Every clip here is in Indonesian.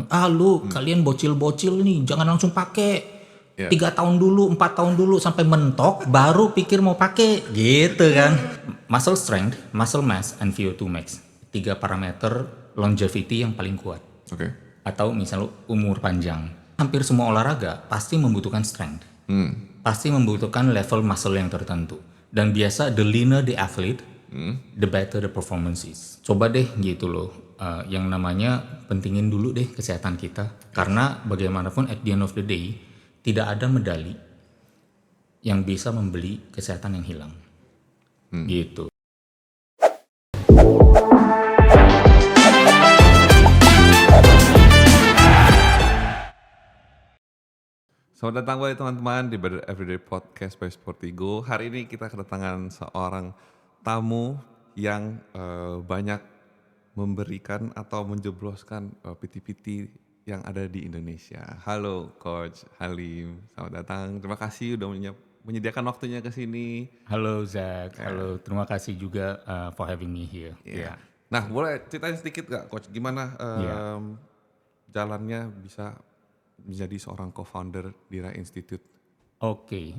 Kalian bocil-bocil nih, jangan langsung pakai. Ya. 3 tahun dulu, 4 tahun dulu sampai mentok, baru pikir mau pakai, gitu kan. Muscle strength, muscle mass, and VO2 max. 3 parameter longevity yang paling kuat. Oke. Atau misalnya umur panjang. Hampir semua olahraga pasti membutuhkan strength. Pasti membutuhkan level muscle yang tertentu. Dan biasa the leaner the athlete, the better the performance is. Coba deh gitu loh. Yang namanya pentingin dulu deh kesehatan kita. Karena bagaimanapun at the end of the day, tidak ada medali yang bisa membeli kesehatan yang hilang. Gitu. Selamat datang kembali teman-teman di Better Everyday Podcast by Sportigo. Hari ini kita kedatangan seorang tamu yang banyak memberikan atau menjebloskan PT-PT yang ada di Indonesia. Halo Coach Halim, selamat datang. Terima kasih udah menyediakan waktunya ke sini. Halo Zach, halo. Terima kasih juga for having me here. Yeah. Nah, boleh ceritain sedikit gak Coach, gimana jalannya bisa menjadi seorang co-founder di Rai Institute? Oke,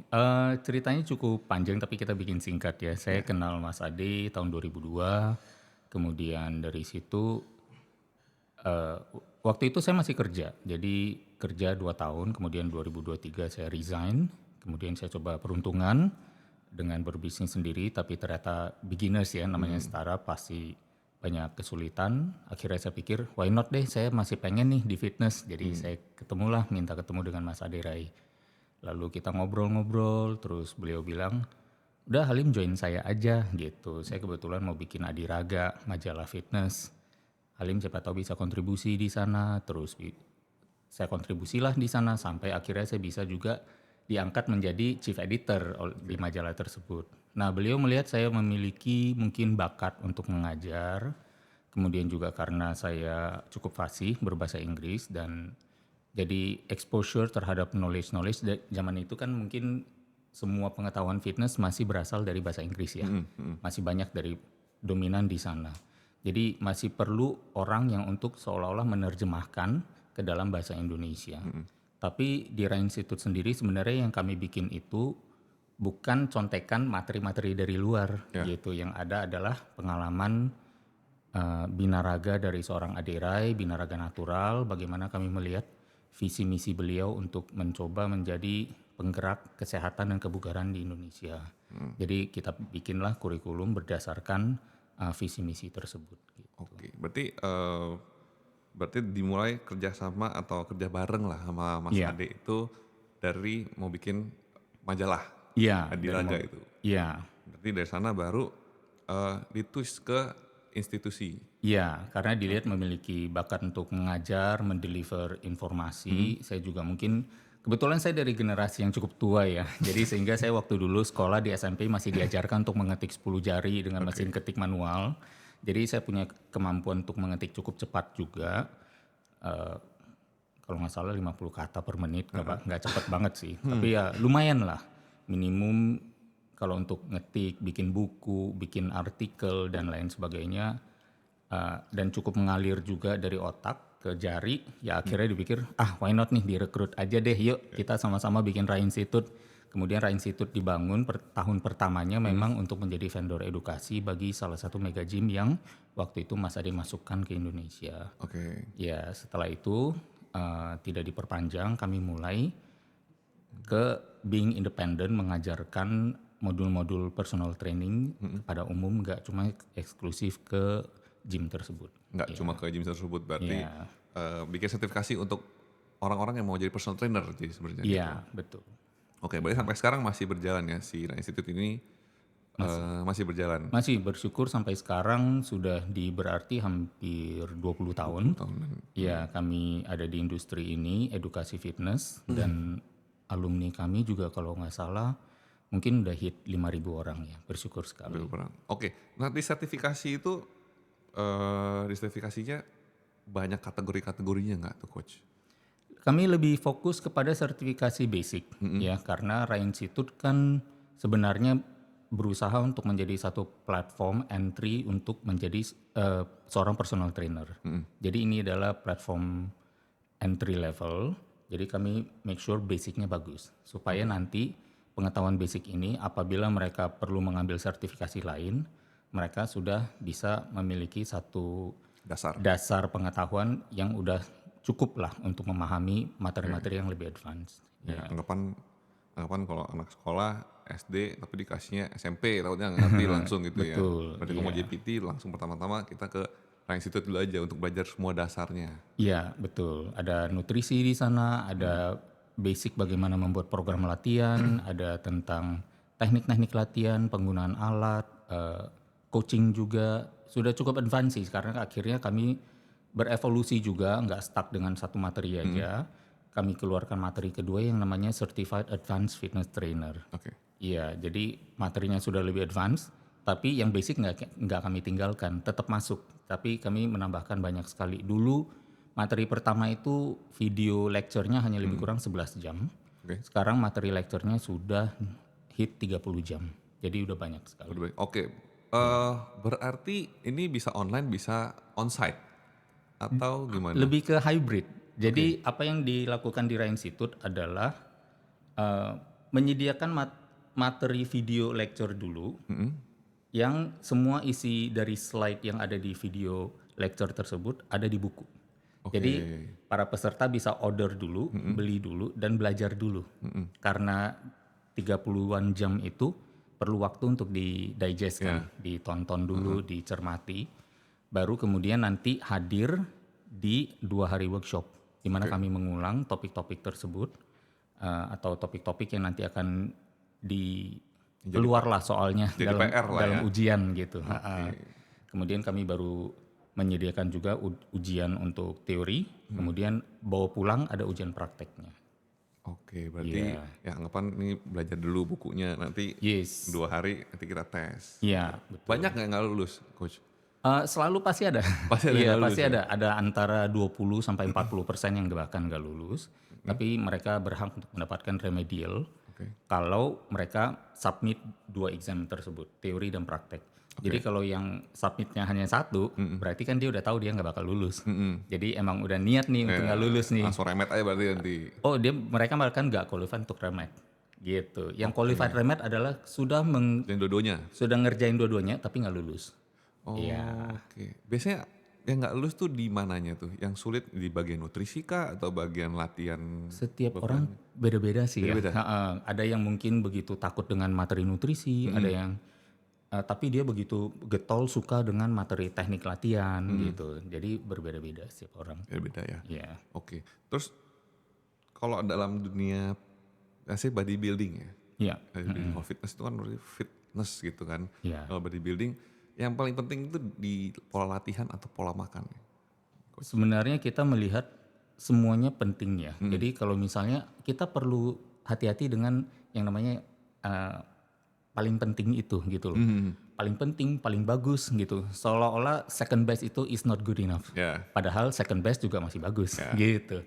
ceritanya cukup panjang tapi kita bikin singkat ya. Saya kenal Mas Ade tahun 2002, kemudian dari situ waktu itu saya masih kerja, jadi kerja 2 tahun, kemudian 2023 saya resign, kemudian saya coba peruntungan dengan berbisnis sendiri, tapi ternyata beginners ya, namanya startup pasti banyak kesulitan. Akhirnya saya pikir, why not deh, saya masih pengen nih di fitness, jadi saya minta ketemu dengan Mas Ade Rai. Lalu kita ngobrol-ngobrol, terus beliau bilang, udah Halim join saya aja gitu. Saya kebetulan mau bikin Adiraga, majalah fitness. Halim siapa tahu bisa kontribusi di sana, terus saya kontribusilah di sana sampai akhirnya saya bisa juga diangkat menjadi chief editor di majalah tersebut. Nah, beliau melihat saya memiliki mungkin bakat untuk mengajar, kemudian juga karena saya cukup fasih berbahasa Inggris dan jadi exposure terhadap knowledge zaman itu kan mungkin semua pengetahuan fitness masih berasal dari bahasa Inggris ya. Masih banyak dari dominan di sana. Jadi masih perlu orang yang untuk seolah-olah menerjemahkan ke dalam bahasa Indonesia. Tapi di Rai Institute sendiri sebenarnya yang kami bikin itu bukan contekan materi-materi dari luar gitu. Yang ada adalah pengalaman binaraga dari seorang Ade Rai, binaraga natural, bagaimana kami melihat visi misi beliau untuk mencoba menjadi penggerak kesehatan dan kebugaran di Indonesia. Jadi kita bikinlah kurikulum berdasarkan visi misi tersebut. Gitu. Oke, berarti dimulai kerjasama atau kerja bareng lah sama Mas Ade itu dari mau bikin majalah Adiraga itu. Iya. Berarti dari sana baru ditwist ke institusi. Iya, karena dilihat memiliki bakat untuk mengajar, mendeliver informasi. Saya juga mungkin, kebetulan saya dari generasi yang cukup tua ya. Jadi sehingga saya waktu dulu sekolah di SMP masih diajarkan untuk mengetik 10 jari dengan mesin ketik manual. Jadi saya punya kemampuan untuk mengetik cukup cepat juga. Kalau nggak salah 50 kata per menit, nggak cepat banget sih. Tapi ya lumayan lah, minimum kalau untuk ngetik, bikin buku, bikin artikel dan lain sebagainya. Dan cukup mengalir juga dari otak ke jari, ya akhirnya dipikir, why not nih direkrut aja deh, yuk kita sama-sama bikin Rai Institute. Kemudian Rai Institute dibangun tahun pertamanya memang untuk menjadi vendor edukasi bagi salah satu mega gym yang waktu itu Mas Ade masukkan ke Indonesia. Ya setelah itu tidak diperpanjang, kami mulai ke being independent, mengajarkan modul-modul personal training kepada umum, nggak cuma eksklusif ke gym tersebut. Nggak cuma ke gym tersebut, berarti bikin sertifikasi untuk orang-orang yang mau jadi personal trainer jadi sebenarnya. Iya, betul. Oke, berarti sampai sekarang masih berjalan ya si Rai Institute ini masih berjalan. Masih bersyukur sampai sekarang sudah berarti hampir 20 tahun. Iya, kami ada di industri ini, edukasi fitness dan alumni kami juga kalau nggak salah mungkin udah hit 5.000 orang ya, bersyukur sekali. Oke, nah di sertifikasi itu di sertifikasinya banyak kategori-kategorinya nggak tuh Coach? Kami lebih fokus kepada sertifikasi basic ya, karena Rai Institute kan sebenarnya berusaha untuk menjadi satu platform entry untuk menjadi seorang personal trainer. Jadi ini adalah platform entry level. Jadi kami make sure basicnya bagus supaya nanti pengetahuan basic ini apabila mereka perlu mengambil sertifikasi lain, mereka sudah bisa memiliki satu Dasar. dasar pengetahuan yang udah cukup lah untuk memahami materi-materi yang lebih advance. Ya, anggapan kalau anak sekolah SD tapi dikasihnya SMP, takutnya nggak ngerti langsung gitu ya. Betul, Berarti kalau mau JPT langsung pertama-tama kita ke Rain Institute dulu aja untuk belajar semua dasarnya. Iya, betul. Ada nutrisi di sana, ada basic bagaimana membuat program latihan, ada tentang teknik-teknik latihan, penggunaan alat, coaching juga. Sudah cukup advance sih, karena akhirnya kami berevolusi juga, nggak stuck dengan satu materi aja. Kami keluarkan materi kedua yang namanya Certified Advanced Fitness Trainer. Oke. Iya, jadi materinya sudah lebih advance, tapi yang basic nggak kami tinggalkan, tetap masuk. Tapi kami menambahkan banyak sekali. Dulu materi pertama itu video lecture-nya hanya lebih kurang 11 jam. Oke. Sekarang materi lecture-nya sudah hit 30 jam. Jadi udah banyak sekali. Udah baik. Oke. Berarti ini bisa online, bisa onsite atau gimana? Lebih ke hybrid. Jadi apa yang dilakukan di Rain Institute adalah menyediakan materi video lecture dulu, yang semua isi dari slide yang ada di video lecture tersebut ada di buku. Oke. Jadi para peserta bisa order dulu, beli dulu, dan belajar dulu. Karena 30-an jam itu perlu waktu untuk di-digest kan, ditonton dulu, dicermati. Baru kemudian nanti hadir di 2 hari workshop, di mana kami mengulang topik-topik tersebut, atau topik-topik yang nanti akan keluarlah soalnya jadi PR lah dalam ya. ujian gitu. Kemudian kami baru menyediakan juga ujian untuk teori, kemudian bawa pulang ada ujian prakteknya. Oke, berarti ya anggapan ini belajar dulu bukunya, nanti Yes. 2 hari nanti kita tes. Iya, betul. Banyak nggak lulus, Coach? Selalu pasti ada. Pasti ada Iya, yang nggak pasti lulus ada. Ada antara 20 sampai 40% yang bahkan nggak lulus. Tapi mereka berhak untuk mendapatkan remedial Oke. kalau mereka submit 2 exam tersebut, teori dan praktek. Jadi kalau yang submitnya hanya 1, berarti kan dia udah tahu dia nggak bakal lulus. Jadi emang udah niat nih untuk nggak lulus nih. Langsung remet aja berarti nanti. Oh, mereka bahkan nggak qualified untuk remed. Gitu. Yang qualified remed adalah sudah Dan dua-duanya. sudah ngerjain dua-duanya tapi nggak lulus. Oh, Iya. oke. Biasanya yang nggak lulus tuh di mananya tuh? Yang sulit di bagian nutrisi kah atau bagian latihan? Setiap orang beda-beda sih Beda-beda? ya. Ada yang mungkin begitu takut dengan materi nutrisi, ada yang tapi dia begitu getol suka dengan materi teknik latihan gitu. Jadi berbeda-beda setiap orang. Beda ya. Iya. Oke. Terus kalau dalam dunia saya bodybuilding ya. Iya. Bodybuilding kalau fitness itu kan berarti fitness gitu kan. Iya. Kalau bodybuilding yang paling penting itu di pola latihan atau pola makan. Sebenarnya kita melihat semuanya penting ya. Jadi kalau misalnya kita perlu hati-hati dengan yang namanya paling penting itu gitu loh. Paling penting, paling bagus gitu. Seolah-olah second best itu is not good enough. Ya. Padahal second best juga masih bagus gitu.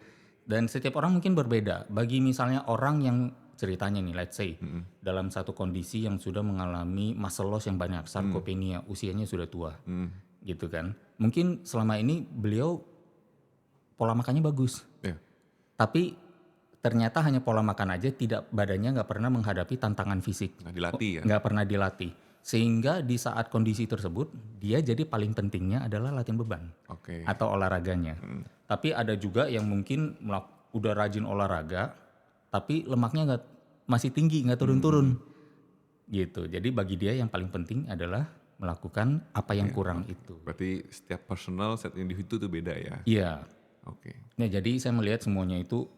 Dan setiap orang mungkin berbeda. Bagi misalnya orang yang ceritanya nih, let's say dalam satu kondisi yang sudah mengalami muscle loss yang banyak, sarkopenia, usianya sudah tua, gitu kan. Mungkin selama ini beliau pola makannya bagus, Ya. tapi ternyata hanya pola makan aja, tidak badannya nggak pernah menghadapi tantangan fisik, Nggak dilatih ya. nggak pernah dilatih. Sehingga di saat kondisi tersebut dia jadi paling pentingnya adalah latihan beban Oke. atau olahraganya. Tapi ada juga yang mungkin udah rajin olahraga, tapi lemaknya masih tinggi, nggak turun-turun, gitu. Jadi bagi dia yang paling penting adalah melakukan apa yang kurang itu. Berarti setiap personal, setiap individu itu beda ya. Iya. Oke. Nah, jadi saya melihat semuanya itu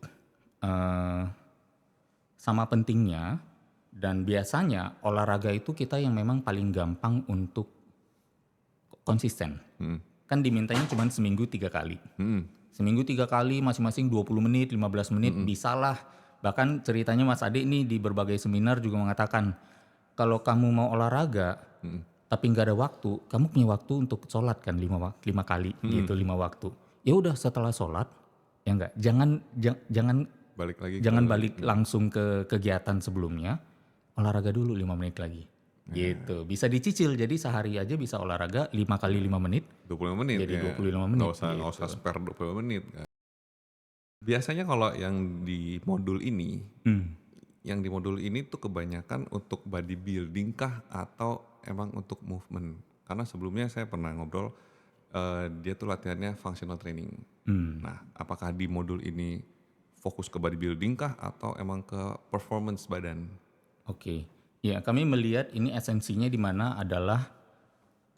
sama pentingnya, dan biasanya olahraga itu kita yang memang paling gampang untuk konsisten. Kan dimintanya cuma seminggu 3 kali. Seminggu 3 kali masing-masing 20 menit, 15 menit bisalah. Bahkan ceritanya Mas Ade nih di berbagai seminar juga mengatakan, kalau kamu mau olahraga tapi nggak ada waktu, kamu punya waktu untuk sholat kan 5 kali gitu, 5 waktu. Ya udah setelah sholat, ya enggak, jangan Balik lagi. balik langsung ke kegiatan sebelumnya, olahraga dulu 5 menit lagi. Gitu. Bisa dicicil, jadi sehari aja bisa olahraga 5 kali 5 menit. 25 menit Jadi ya. 25 menit, Nggak usah spare 25 menit kan. Biasanya kalau yang di modul ini, Hmm. tuh kebanyakan untuk bodybuilding kah atau emang untuk movement? Karena sebelumnya saya pernah ngobrol, dia tuh latihannya functional training. Hmm. Nah, apakah di modul ini fokus ke bodybuilding kah atau emang ke performance badan? Oke. Ya, kami melihat ini esensinya di mana adalah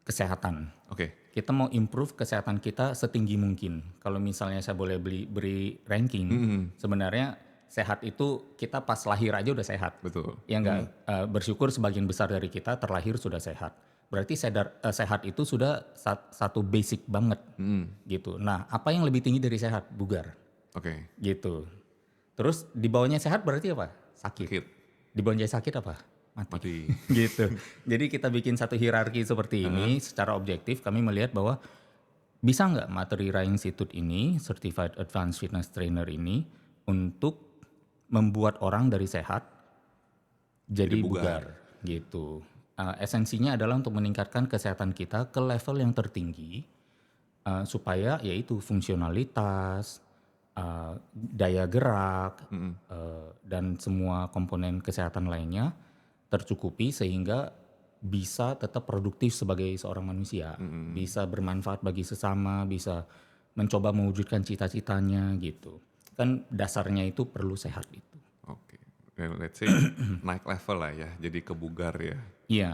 kesehatan. Oke. Kita mau improve kesehatan kita setinggi mungkin. Kalau misalnya saya boleh beri ranking, sebenarnya sehat itu kita pas lahir aja udah sehat. Betul. Ya enggak, bersyukur sebagian besar dari kita terlahir sudah sehat. Berarti sehat itu sudah satu basic banget gitu. Nah, apa yang lebih tinggi dari sehat? Bugar Oke. gitu. Terus di bawahnya sehat berarti apa? Sakit. Sakit. Di bawahnya sakit apa? Mati. Mati. Gitu. Jadi kita bikin satu hierarki seperti ini secara objektif kami melihat bahwa bisa nggak Materi Rai Institute ini, Certified Advanced Fitness Trainer ini untuk membuat orang dari sehat jadi bugar gitu. Esensinya adalah untuk meningkatkan kesehatan kita ke level yang tertinggi supaya yaitu fungsionalitas, daya gerak, dan semua komponen kesehatan lainnya tercukupi sehingga bisa tetap produktif sebagai seorang manusia, bisa bermanfaat bagi sesama, bisa mencoba mewujudkan cita-citanya gitu. Kan dasarnya itu perlu sehat itu. Oke. Dan let's say naik level lah ya, jadi kebugar ya. Iya.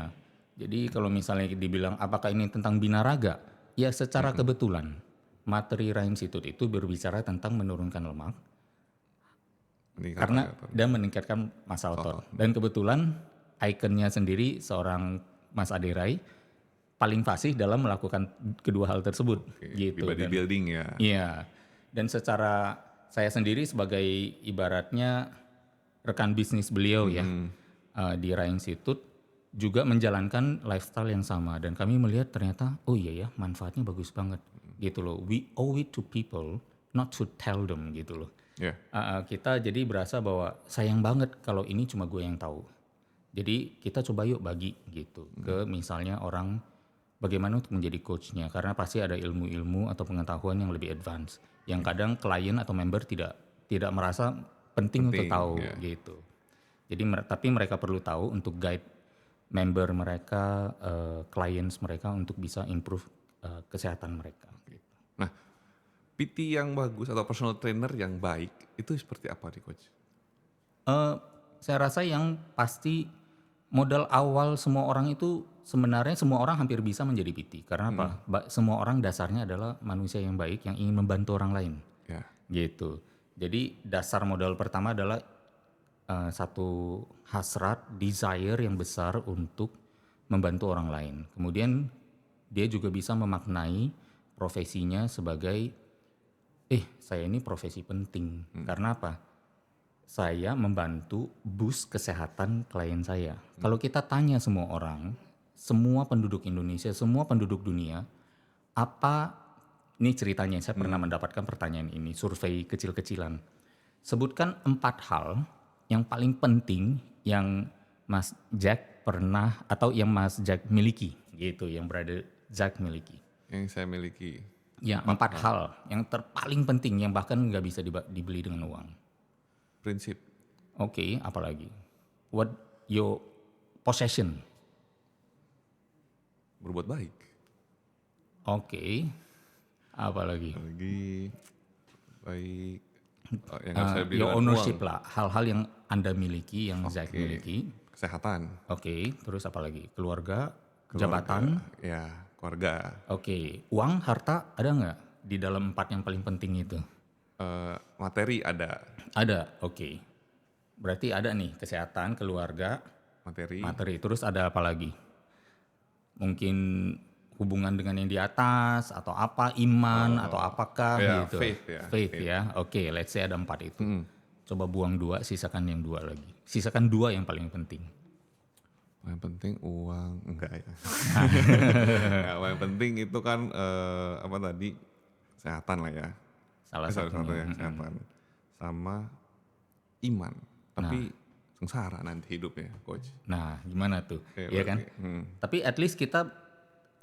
Jadi kalau misalnya dibilang apakah ini tentang binaraga? Ya secara kebetulan Materi Rai Institute itu berbicara tentang menurunkan lemak karena dan meningkatkan massa otot. Dan kebetulan ikonnya sendiri seorang Mas Ade Rai paling fasih dalam melakukan kedua hal tersebut Di gitu. Dan bodybuilding ya. iya. Dan secara saya sendiri sebagai ibaratnya rekan bisnis beliau ya di Rai Institute juga menjalankan lifestyle yang sama dan kami melihat ternyata oh iya ya manfaatnya bagus banget gitu loh. We owe it to people not to tell them gitu loh. Ya. Kita jadi berasa bahwa sayang banget kalau ini cuma gue yang tahu. Jadi kita coba yuk bagi gitu ke misalnya orang bagaimana untuk menjadi coachnya karena pasti ada ilmu-ilmu atau pengetahuan yang lebih advance yang kadang klien atau member tidak merasa penting untuk tahu ya. gitu. Jadi tapi mereka perlu tahu untuk guide member mereka, clients mereka untuk bisa improve kesehatan mereka. Gitu. Nah, PT yang bagus atau personal trainer yang baik itu seperti apa nih coach? Saya rasa yang pasti modal awal semua orang itu sebenarnya semua orang hampir bisa menjadi PT. Karena apa? Semua orang dasarnya adalah manusia yang baik yang ingin membantu orang lain. Ya. Gitu. Jadi dasar modal pertama adalah satu hasrat, desire yang besar untuk membantu orang lain. Kemudian dia juga bisa memaknai profesinya sebagai saya ini profesi penting. Karena apa? Saya membantu boost kesehatan klien saya. Kalau kita tanya semua orang, semua penduduk Indonesia, semua penduduk dunia, ini ceritanya saya pernah mendapatkan pertanyaan ini, survei kecil-kecilan. Sebutkan 4 hal yang paling penting yang Mas Jack pernah atau yang Mas Jack miliki gitu, yang berada Jack miliki. Yang saya miliki. Ya, 4 hal yang paling penting yang bahkan nggak bisa dibeli dengan uang. Prinsip. Oke, apalagi? What your possession? Berbuat baik. Oke, apalagi? Lagi baik. Yang harus saya beli Your dengan ownership uang. lah, hal-hal yang Anda miliki, yang Zack Oke. miliki. Kesehatan. Oke, terus apalagi? Keluarga, Keluarga. jabatan. Ya, keluarga. Oke, uang, harta ada nggak di dalam 4 yang paling penting itu? Materi ada. Ada, oke. Berarti ada nih kesehatan, keluarga, materi. Terus ada apa lagi? Mungkin hubungan dengan yang di atas atau apa, iman atau apakah ya, gitu. faith ya, Faith ya. Oke, let's say ada 4 itu. Coba buang 2, sisakan yang 2 lagi. Sisakan 2 yang paling penting. Yang penting uang enggak ya. Yang penting itu kan apa tadi? Kesehatan lah ya. Salah Satu satunya. ya, kesehatan. Sama iman. Tapi sengsara nanti hidupnya, coach. Nah, gimana tuh? Oke, Iya kan? berarti, Tapi at least kita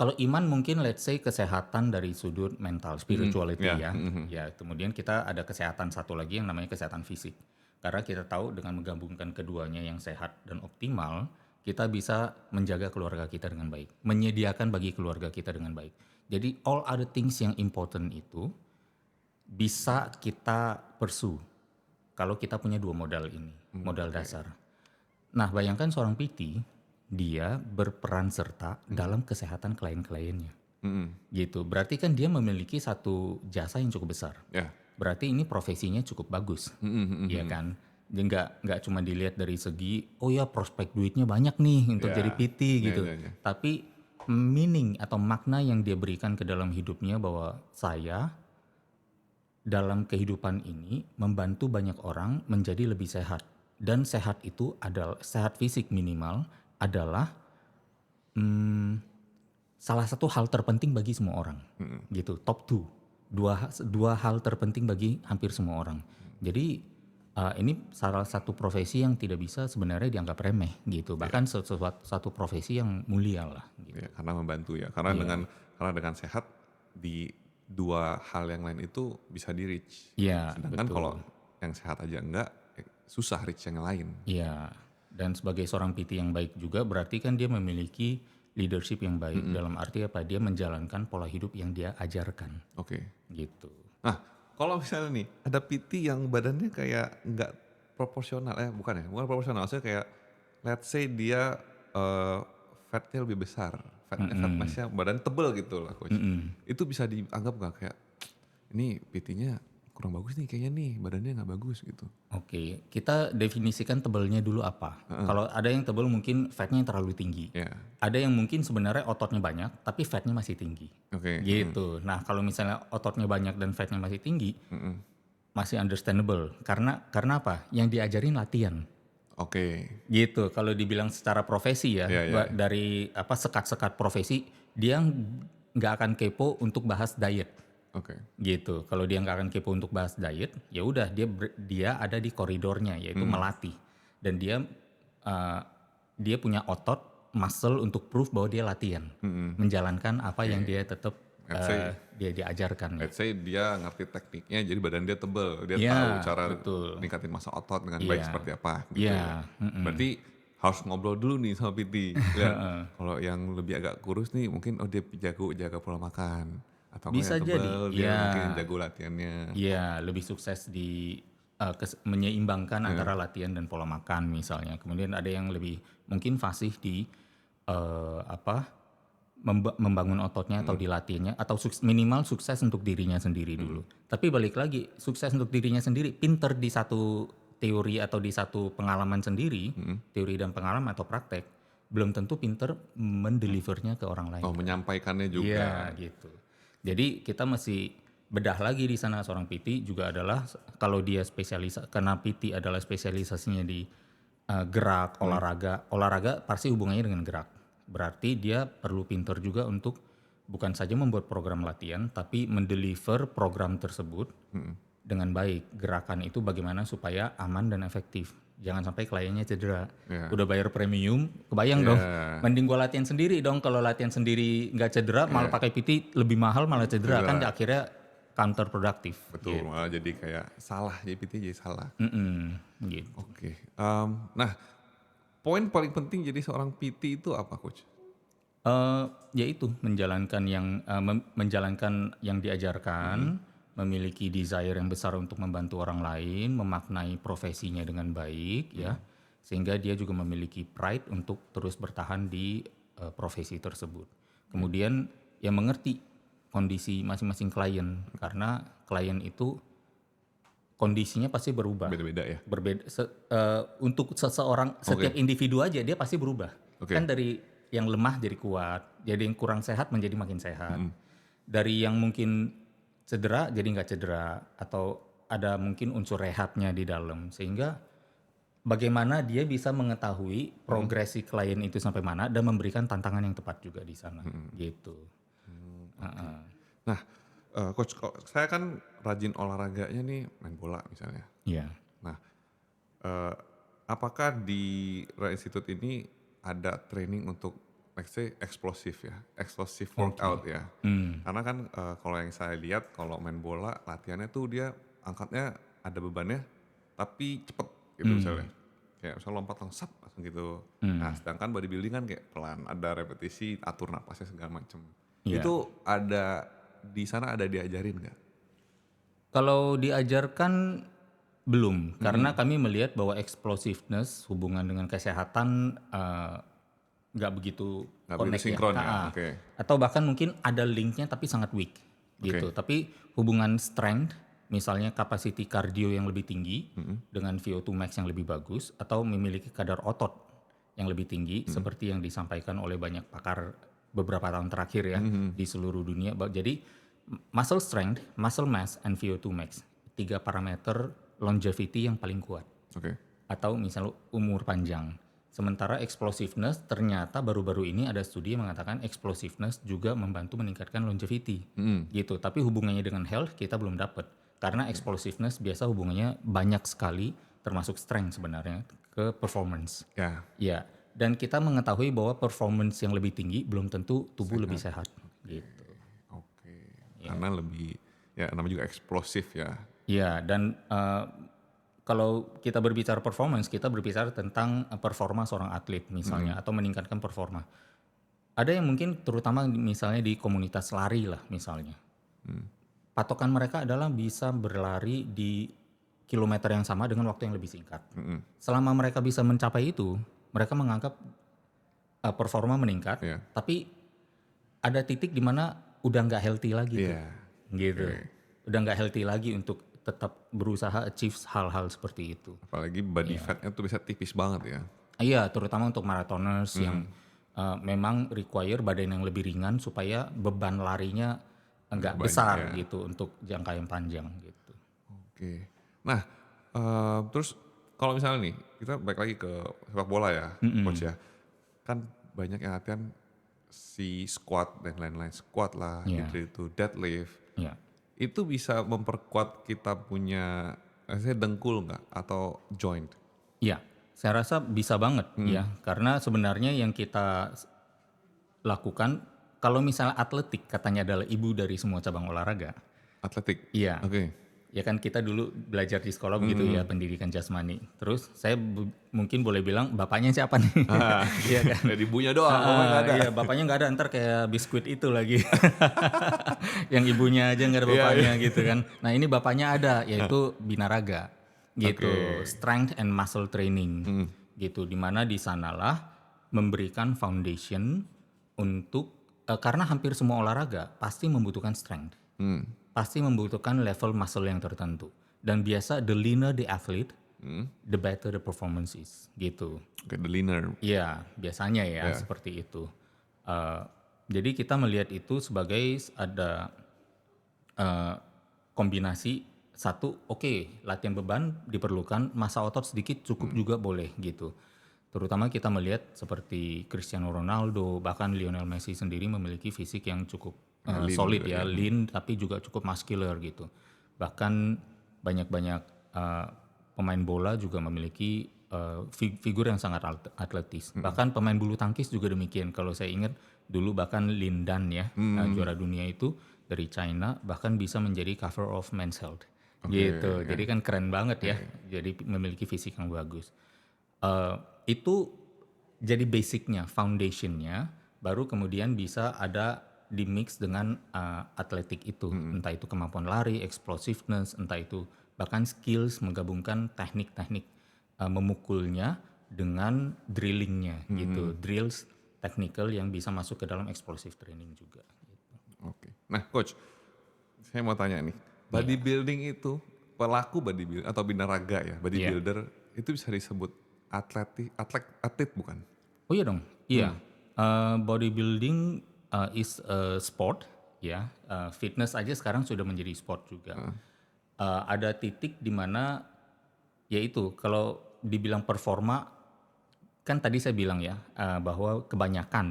Kalau iman mungkin let's say kesehatan dari sudut mental, spirituality Ya, ya. Ya, kemudian kita ada kesehatan satu lagi yang namanya kesehatan fisik. Karena kita tahu dengan menggabungkan keduanya yang sehat dan optimal, kita bisa menjaga keluarga kita dengan baik, menyediakan bagi keluarga kita dengan baik. Jadi all other things yang important itu bisa kita pursue kalau kita punya dua modal ini, modal dasar. Nah, bayangkan seorang PT, dia berperan serta dalam kesehatan klien-kliennya. Gitu. Berarti kan dia memiliki satu jasa yang cukup besar. ya, Berarti ini profesinya cukup bagus. Iya kan? Dia nggak cuma dilihat dari segi, oh ya prospek duitnya banyak nih untuk ya, jadi PT ya, gitu. ya, ya. Tapi meaning atau makna yang dia berikan ke dalam hidupnya bahwa saya dalam kehidupan ini membantu banyak orang menjadi lebih sehat. Dan sehat itu adalah, sehat fisik minimal adalah salah satu hal terpenting bagi semua orang. Gitu, top two. Dua hal terpenting bagi hampir semua orang. Jadi ini salah satu profesi yang tidak bisa sebenarnya dianggap remeh gitu. Bahkan satu profesi yang mulia lah gitu. Ya, karena membantu ya. Karena dengan sehat di dua hal yang lain itu bisa di reach. Iya, Sedangkan betul. kalau yang sehat aja enggak, susah reach yang lain. Iya, dan sebagai seorang PT yang baik juga berarti kan dia memiliki leadership yang baik dalam arti apa? Dia menjalankan pola hidup yang dia ajarkan Oke. gitu. Nah, kalau misalnya nih ada PT yang badannya kayak nggak proporsional, bukan proporsional, maksudnya kayak let's say dia fatnya lebih besar, fat mass-nya badan tebel gitu lah coach. Itu bisa dianggap nggak kayak ini PT-nya kurang bagus nih kayaknya nih badannya nggak bagus gitu. Oke, kita definisikan tebelnya dulu apa. Kalau ada yang tebel mungkin fatnya yang terlalu tinggi. Ya, Ada yang mungkin sebenarnya ototnya banyak tapi fatnya masih tinggi. oke. Gitu. Nah, kalau misalnya ototnya banyak dan fatnya masih tinggi, masih understandable. Karena apa? Yang diajarin latihan. Oke. Gitu. Kalau dibilang secara profesi ya, Ya, ya. dari apa sekat-sekat profesi, dia nggak akan kepo untuk bahas diet. Oke. Gitu. Kalau dia nggak akan kepo untuk bahas diet, ya udah dia ada di koridornya yaitu melatih. Dan dia punya otot, muscle untuk proof bahwa dia latihan, menjalankan apa yang dia tetap Let's say- dia diajarkan. Let's say dia ngerti tekniknya jadi badan dia tebel, dia Iya, tahu cara betul. ningkatin massa otot dengan Iya. baik seperti apa gitu Iya, ya. Berarti harus ngobrol dulu nih sama PT. Lihat, kalau yang lebih agak kurus nih mungkin dia jaga pola makan. Atau kalau Bisa yang tebel jadi, dia iya. mungkin jago latihannya. Iya, lebih sukses di menyeimbangkan antara latihan dan pola makan misalnya. Kemudian ada yang lebih mungkin fasih di membangun ototnya atau dilatihnya atau minimal sukses untuk dirinya sendiri dulu. Tapi balik lagi, sukses untuk dirinya sendiri, pinter di satu teori atau di satu pengalaman sendiri, teori dan pengalaman atau praktek, belum tentu pinter mendelivernya ke orang lain. Oh, menyampaikannya juga. Iya gitu. Jadi kita masih bedah lagi di sana. Seorang PT juga adalah kalau dia karena PT adalah spesialisasinya di gerak, olahraga pasti hubungannya dengan gerak. Berarti dia perlu pinter juga untuk bukan saja membuat program latihan, tapi mendeliver program tersebut dengan baik. Gerakan itu bagaimana supaya aman dan efektif. Jangan sampai kliennya cedera. Ya. Udah bayar premium, kebayang dong. Mending gua latihan sendiri dong. Kalau latihan sendiri nggak cedera, malah pakai PT lebih mahal malah cedera. Kan akhirnya counterproductive. Betul, malah jadi kayak salah, jadi PT jadi salah. Gitu. Oke. Nah, poin paling penting jadi seorang PT itu apa, coach? Yaitu menjalankan yang diajarkan, memiliki desire yang besar untuk membantu orang lain, memaknai profesinya dengan baik, ya, sehingga dia juga memiliki pride untuk terus bertahan di profesi tersebut. Kemudian yang mengerti kondisi masing-masing klien, karena klien itu kondisinya pasti berubah. Beda-beda ya? Berbeda untuk seseorang, setiap individu aja dia pasti berubah. Oke. Kan dari yang lemah jadi kuat, jadi yang kurang sehat menjadi makin sehat. Dari yang mungkin cedera jadi nggak cedera, atau ada mungkin unsur rehabnya di dalam, sehingga bagaimana dia bisa mengetahui progresi klien itu sampai mana dan memberikan tantangan yang tepat juga di sana, gitu. Nah, coach, saya kan rajin olahraganya nih main bola misalnya. Iya. Nah, apakah di Ra Institute ini ada training untuk let's say eksplosif ya, explosive workout ya. Karena kan kalau yang saya lihat kalau main bola latihannya tuh dia angkatnya ada bebannya tapi cepet gitu misalnya. Kayak misalnya lompat langsung langsung gitu. Nah sedangkan bodybuilding kan kayak pelan, ada repetisi, atur napasnya segala macem. Iya. Itu ada di sana ada diajarin nggak? Kalau diajarkan belum, karena kami melihat bahwa explosiveness hubungan dengan kesehatan nggak begitu Nggak begitu connect ya. sinkron ya? Oke. Atau bahkan mungkin ada linknya tapi sangat weak gitu. Oke. Tapi hubungan strength, misalnya capacity cardio yang lebih tinggi dengan VO2 max yang lebih bagus, atau memiliki kadar otot yang lebih tinggi, seperti yang disampaikan oleh banyak pakar beberapa tahun terakhir ya di seluruh dunia. Jadi muscle strength, muscle mass, and VO2 max, 3 parameter longevity yang paling kuat. Oke. Atau misalnya umur panjang. Sementara explosiveness ternyata baru-baru ini ada studi yang mengatakan explosiveness juga membantu meningkatkan longevity. Gitu. Tapi hubungannya dengan health kita belum dapat. Karena explosiveness biasa hubungannya banyak sekali termasuk strength sebenarnya ke performance. Ya. Ya. Dan kita mengetahui bahwa performance yang lebih tinggi belum tentu tubuh lebih sehat. Gitu. Oke. Karena lebih ya namanya juga eksplosif ya. Iya, dan kalau kita berbicara performance, kita berbicara tentang performa seorang atlet misalnya, atau meningkatkan performa. Ada yang mungkin terutama misalnya di komunitas lari lah misalnya. Patokan mereka adalah bisa berlari di kilometer yang sama dengan waktu yang lebih singkat. Selama mereka bisa mencapai itu, mereka menganggap performa meningkat, Iya. tapi ada titik di mana udah nggak healthy lagi tuh. Iya. Gitu. Udah nggak healthy lagi untuk tetap berusaha achieve hal-hal seperti itu. Apalagi body fatnya tuh bisa tipis banget ya. Iya, terutama untuk marathoners yang memang require badan yang lebih ringan supaya beban larinya enggak Banyak, besar ya. gitu untuk jangka yang panjang gitu. Oke. Nah, terus kalau misalnya nih kita balik lagi ke sepak bola ya, coach ya. Kan banyak yang latihan si squat dan lain-lain, squat lah, Iya. gitu itu deadlift. Iya. Itu bisa memperkuat kita punya, saya dengkul nggak atau joint? Iya, saya rasa bisa banget ya, karena sebenarnya yang kita lakukan kalau misalnya atletik katanya adalah ibu dari semua cabang olahraga. Atletik. Iya. Oke. Ya kan kita dulu belajar di sekolah begitu ya, pendidikan jasmani. Terus saya mungkin boleh bilang bapaknya siapa nih? Iya kan? Dari ibunya doang, bapaknya nggak ada. Iya, bapaknya nggak ada, ntar kayak biskuit itu lagi. Yang ibunya aja nggak ada Iya, bapaknya gitu kan. Nah ini bapaknya ada, yaitu binaraga gitu, Oke. strength and muscle training gitu. Dimana di sanalah memberikan foundation untuk karena hampir semua olahraga pasti membutuhkan strength, pasti membutuhkan level muscle yang tertentu. Dan biasa the leaner the athlete, the better the performance is gitu. Oke, the leaner. Iya, biasanya ya seperti itu. Jadi kita melihat itu sebagai ada kombinasi satu, oke, latihan beban diperlukan, massa otot sedikit cukup juga boleh gitu. Terutama kita melihat seperti Cristiano Ronaldo, bahkan Lionel Messi sendiri memiliki fisik yang cukup Lean solid juga ya, lean tapi juga cukup muscular gitu. Bahkan banyak-banyak pemain bola juga memiliki figur yang sangat atletis. Bahkan pemain bulu tangkis juga demikian. Kalau saya ingat dulu bahkan Lin Dan ya, juara dunia itu dari China, bahkan bisa menjadi cover of Men's Health. Gitu. Jadi kan keren banget ya. Jadi memiliki fisik yang bagus. Itu jadi basicnya, foundationnya, baru kemudian bisa ada di mix dengan atletik itu, entah itu kemampuan lari, explosiveness, entah itu bahkan skills menggabungkan teknik-teknik memukulnya dengan drillingnya gitu, drills technical yang bisa masuk ke dalam explosive training juga. Gitu. Oke. Nah, coach, saya mau tanya nih, bodybuilding itu pelaku bodybuilding atau binaraga ya, bodybuilder itu bisa disebut atlet bukan? Oh iya dong, iya. Bodybuilding is a sport, ya. Fitness aja sekarang sudah menjadi sport juga. Ada titik di mana, yaitu kalau dibilang performa, kan tadi saya bilang ya bahwa kebanyakan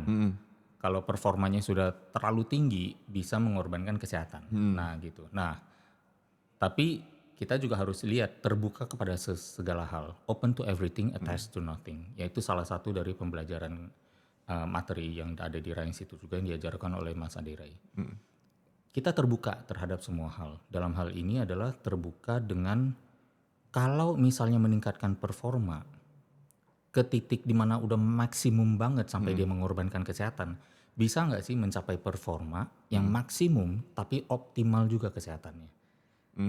kalau performanya sudah terlalu tinggi bisa mengorbankan kesehatan. Nah gitu. Nah tapi kita juga harus lihat terbuka kepada segala hal, open to everything, attached to nothing. Yaitu salah satu dari pembelajaran materi yang ada di Rai Institute juga yang diajarkan oleh Mas Ade Rai. Kita terbuka terhadap semua hal. Dalam hal ini adalah terbuka dengan kalau misalnya meningkatkan performa ke titik dimana udah maksimum banget sampai dia mengorbankan kesehatan, bisa nggak sih mencapai performa yang maksimum tapi optimal juga kesehatannya?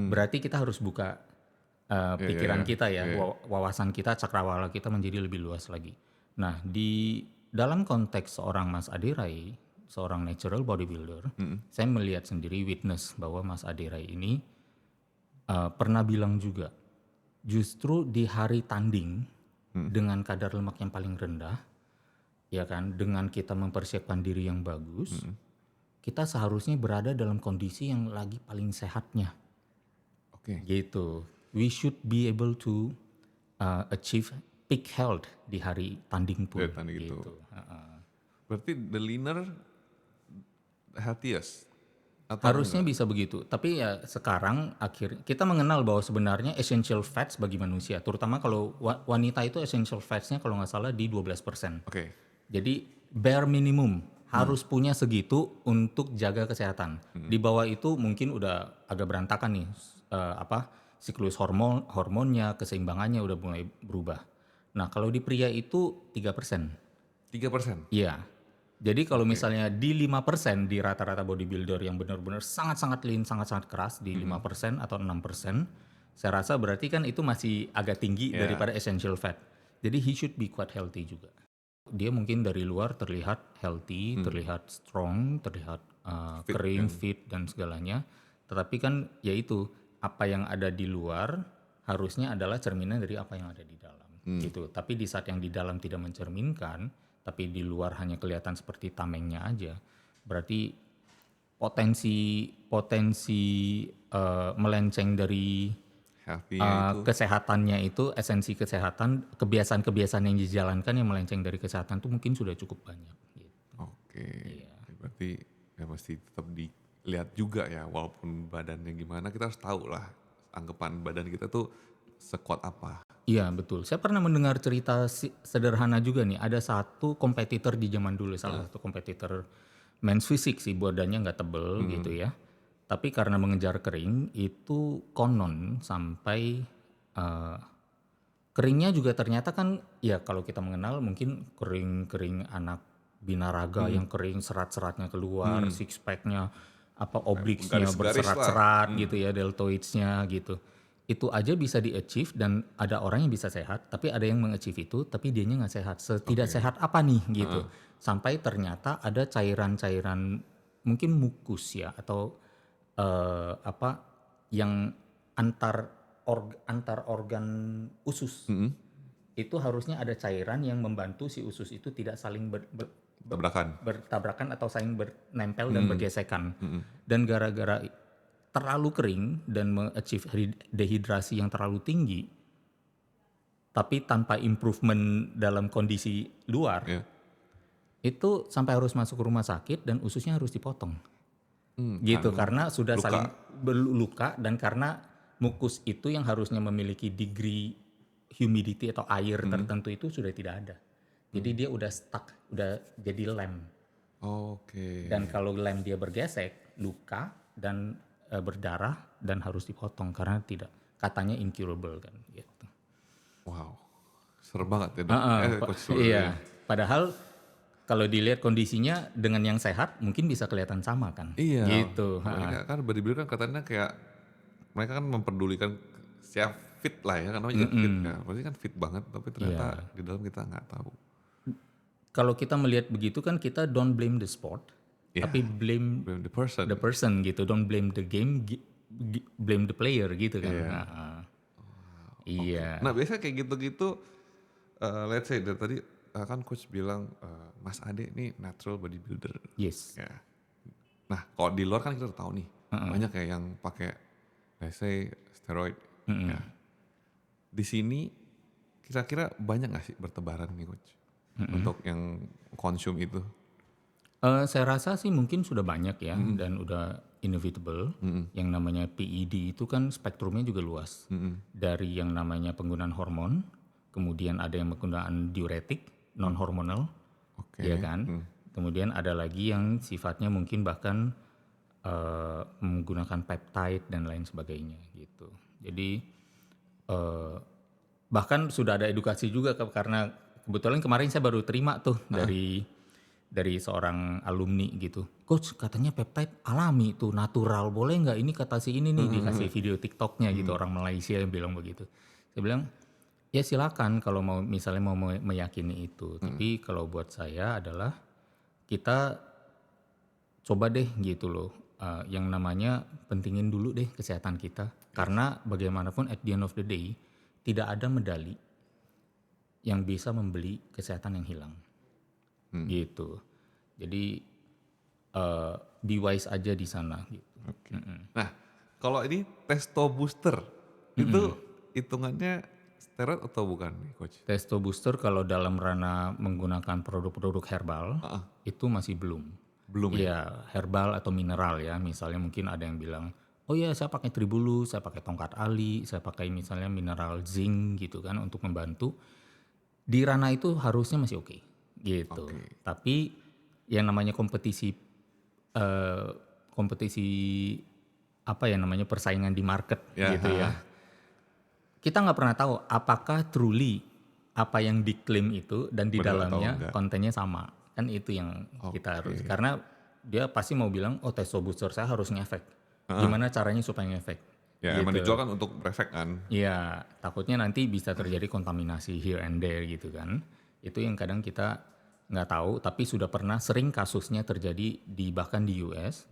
Berarti kita harus buka pikiran kita ya, wawasan kita, cakrawala kita menjadi lebih luas lagi. Nah, di dalam konteks seorang Mas Ade Rai, seorang natural bodybuilder, saya melihat sendiri witness bahwa Mas Ade Rai ini pernah bilang juga, justru di hari tanding dengan kadar lemak yang paling rendah, ya kan, dengan kita mempersiapkan diri yang bagus, kita seharusnya berada dalam kondisi yang lagi paling sehatnya. Oke. Gitu. We should be able to achieve peak health di hari tanding pun. Di hari tanding itu. Gitu. Berarti the leaner healthiest? Atau Harusnya bisa begitu. Tapi ya sekarang kita mengenal bahwa sebenarnya essential fats bagi manusia, terutama kalau wanita itu essential fatsnya kalau nggak salah di 12%. Oke. Jadi bare minimum harus punya segitu untuk jaga kesehatan. Di bawah itu mungkin udah agak berantakan nih siklus hormonnya, keseimbangannya udah mulai berubah. Nah, kalau di pria itu 3%. 3%? Iya. Jadi kalau misalnya di 5% di rata-rata bodybuilder yang benar-benar sangat-sangat lean, sangat-sangat keras di 5% atau 6%, saya rasa berarti kan itu masih agak tinggi daripada essential fat. Jadi he should be quite healthy juga. Dia mungkin dari luar terlihat healthy, terlihat strong, terlihat kering, fit dan segalanya. Tetapi kan ya itu, apa yang ada di luar harusnya adalah cerminan dari apa yang ada di dalam. Gitu. Tapi di saat yang di dalam tidak mencerminkan, tapi di luar hanya kelihatan seperti tamengnya aja, berarti potensi melenceng dari kesehatannya itu, esensi kesehatan, kebiasaan-kebiasaan yang dijalankan yang melenceng dari kesehatan itu mungkin sudah cukup banyak. Gitu. Oke. Berarti ya pasti tetap dilihat juga ya, walaupun badannya gimana, kita harus tahu lah anggapan badan kita tuh sekuat apa. Iya betul. Saya pernah mendengar cerita sederhana juga nih. Ada satu kompetitor di zaman dulu, salah satu kompetitor men's physique sih, badannya nggak tebel gitu ya. Tapi karena mengejar kering itu konon sampai keringnya juga ternyata kan ya kalau kita mengenal mungkin kering anak binaraga yang kering, serat-seratnya keluar, six packnya obliquesnya berserat-serat gitu ya, deltoidsnya gitu. Itu aja bisa di-achieve dan ada orang yang bisa sehat, tapi ada yang meng-achieve itu tapi dianya nggak sehat. Tidak sehat apa nih gitu. Sampai ternyata ada cairan-cairan mungkin mukus ya atau yang antar organ usus. Itu harusnya ada cairan yang membantu si usus itu tidak saling bertabrakan atau saling bernempel dan bergesekan. Dan gara-gara terlalu kering dan mengachieve dehidrasi yang terlalu tinggi, tapi tanpa improvement dalam kondisi luar, itu sampai harus masuk ke rumah sakit dan ususnya harus dipotong. Gitu, karena sudah saling berluka dan karena mukus itu yang harusnya memiliki degree humidity atau air tertentu itu sudah tidak ada. Jadi dia udah stuck, udah jadi lem. Dan kalau lem dia bergesek, luka dan berdarah dan harus dipotong karena tidak, katanya incurable kan gitu. Wow, serem banget ya dok. Iya, padahal kalau dilihat kondisinya dengan yang sehat mungkin bisa kelihatan sama kan. Iya. Gitu. Mereka kan bodybuilder kan katanya kayak mereka kan memperdulikan siap fit lah ya, karena juga fit kan. Berarti kan fit banget, tapi ternyata di dalam kita nggak tahu. Kalau kita melihat begitu kan kita don't blame the sport. Tapi blame the person gitu, don't blame the game, blame the player gitu kan. Iya. Nah biasanya kayak gitu-gitu, let's say dari tadi kan coach bilang Mas Ade ini natural bodybuilder. Yes. Ya. Nah kalau di luar kan kita tahu nih banyak ya yang pakai let's say steroid. Ya. Di sini kira-kira banyak nggak sih bertebaran nih coach untuk yang konsum itu? Saya rasa sih mungkin sudah banyak ya dan udah inevitable. Yang namanya PED itu kan spektrumnya juga luas. Dari yang namanya penggunaan hormon, kemudian ada yang penggunaan diuretik non hormonal, Oke. ya kan? Kemudian ada lagi yang sifatnya mungkin bahkan menggunakan peptide dan lain sebagainya gitu. Jadi bahkan sudah ada edukasi juga karena kebetulan kemarin saya baru terima tuh dari seorang alumni gitu. Coach katanya peptide alami tuh natural, boleh nggak ini kata si ini nih, dikasih video TikToknya gitu, orang Malaysia yang bilang begitu. Saya bilang ya silakan kalau mau misalnya mau meyakini itu. Tapi kalau buat saya adalah kita coba deh gitu loh. Yang namanya pentingin dulu deh kesehatan kita. Karena bagaimanapun at the end of the day tidak ada medali yang bisa membeli kesehatan yang hilang. Gitu. Jadi be wise aja di sana gitu. Oke. Nah, kalau ini testo booster itu hitungannya steroid atau bukan nih, Coach? Testo booster kalau dalam ranah menggunakan produk-produk herbal itu masih belum. Belum ya? Iya, herbal atau mineral ya. Misalnya mungkin ada yang bilang, oh ya saya pakai tribulus, saya pakai tongkat ali, saya pakai misalnya mineral zinc gitu kan untuk membantu. Di ranah itu harusnya masih oke gitu. Tapi yang namanya kompetisi apa ya namanya persaingan di market gitu ya. Kita nggak pernah tahu apakah truly apa yang diklaim itu dan di Benar atau dalamnya enggak. kontennya sama. Kan itu yang kita harus. Karena dia pasti mau bilang, oh testo booster saya harus ngefek. Gimana caranya supaya ngefek? Ya emang dijual kan untuk berefek kan. Iya, takutnya nanti bisa terjadi kontaminasi here and there gitu kan. Itu yang kadang kita nggak tahu, tapi sudah pernah sering kasusnya terjadi bahkan di US.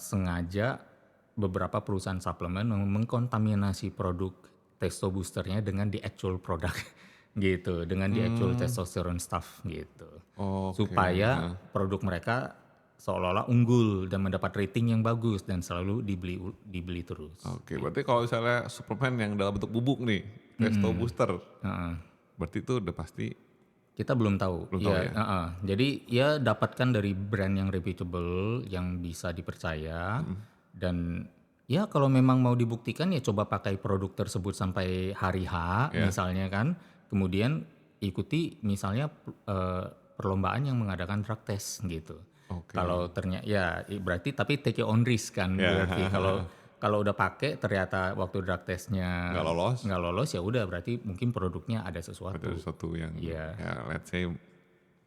Sengaja beberapa perusahaan suplemen mengkontaminasi produk testo boosternya dengan the actual product gitu, dengan the actual testosterone stuff gitu. Supaya produk mereka seolah-olah unggul dan mendapat rating yang bagus dan selalu dibeli terus. Oke, berarti kalau misalnya suplemen yang dalam bentuk bubuk nih, testo booster, berarti itu udah pasti Kita belum tahu. Belum tahu ya? Jadi ya dapatkan dari brand yang reputable, yang bisa dipercaya, dan ya kalau memang mau dibuktikan ya coba pakai produk tersebut sampai hari H misalnya kan, kemudian ikuti misalnya perlombaan yang mengadakan drug test gitu. Kalau ternyata ya berarti tapi take your own risk kan berarti kalau udah pakai ternyata waktu drug testnya nggak lolos ya udah berarti mungkin produknya ada sesuatu. ada sesuatu yang Iya. ya let's say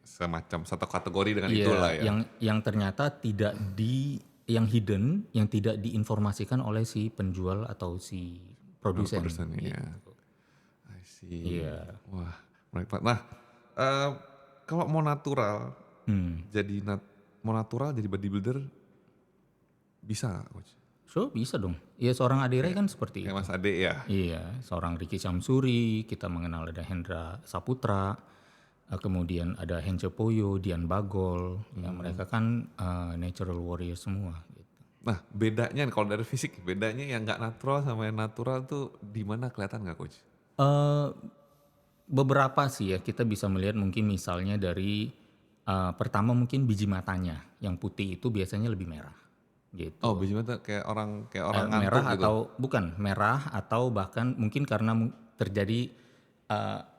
semacam satu kategori dengan Iya, itulah ya. yang ternyata tidak yang hidden, yang tidak diinformasikan oleh si penjual atau si produsen. Iya. I see. Iya. Wah, menarik banget. Nah, kalau mau natural, mau natural jadi bodybuilder bisa nggak, Coach? So bisa dong. Ya seorang Adire kan seperti itu. Kayak Mas Ade ya. Iya, seorang Ricky Syamsuri, kita mengenal ada Hendra Saputra, kemudian ada Hence Poyo, Dian Bagol, yang mereka kan natural warrior semua. Gitu. Nah, bedanya kalau dari fisik, bedanya yang nggak natural sama yang natural tuh di mana kelihatan nggak, Coach? Beberapa sih ya kita bisa melihat mungkin misalnya dari pertama mungkin biji matanya, yang putih itu biasanya lebih merah. Gitu. Oh, biji mata kayak orang ngantuk Merah gitu. atau bukan merah atau bahkan mungkin karena terjadi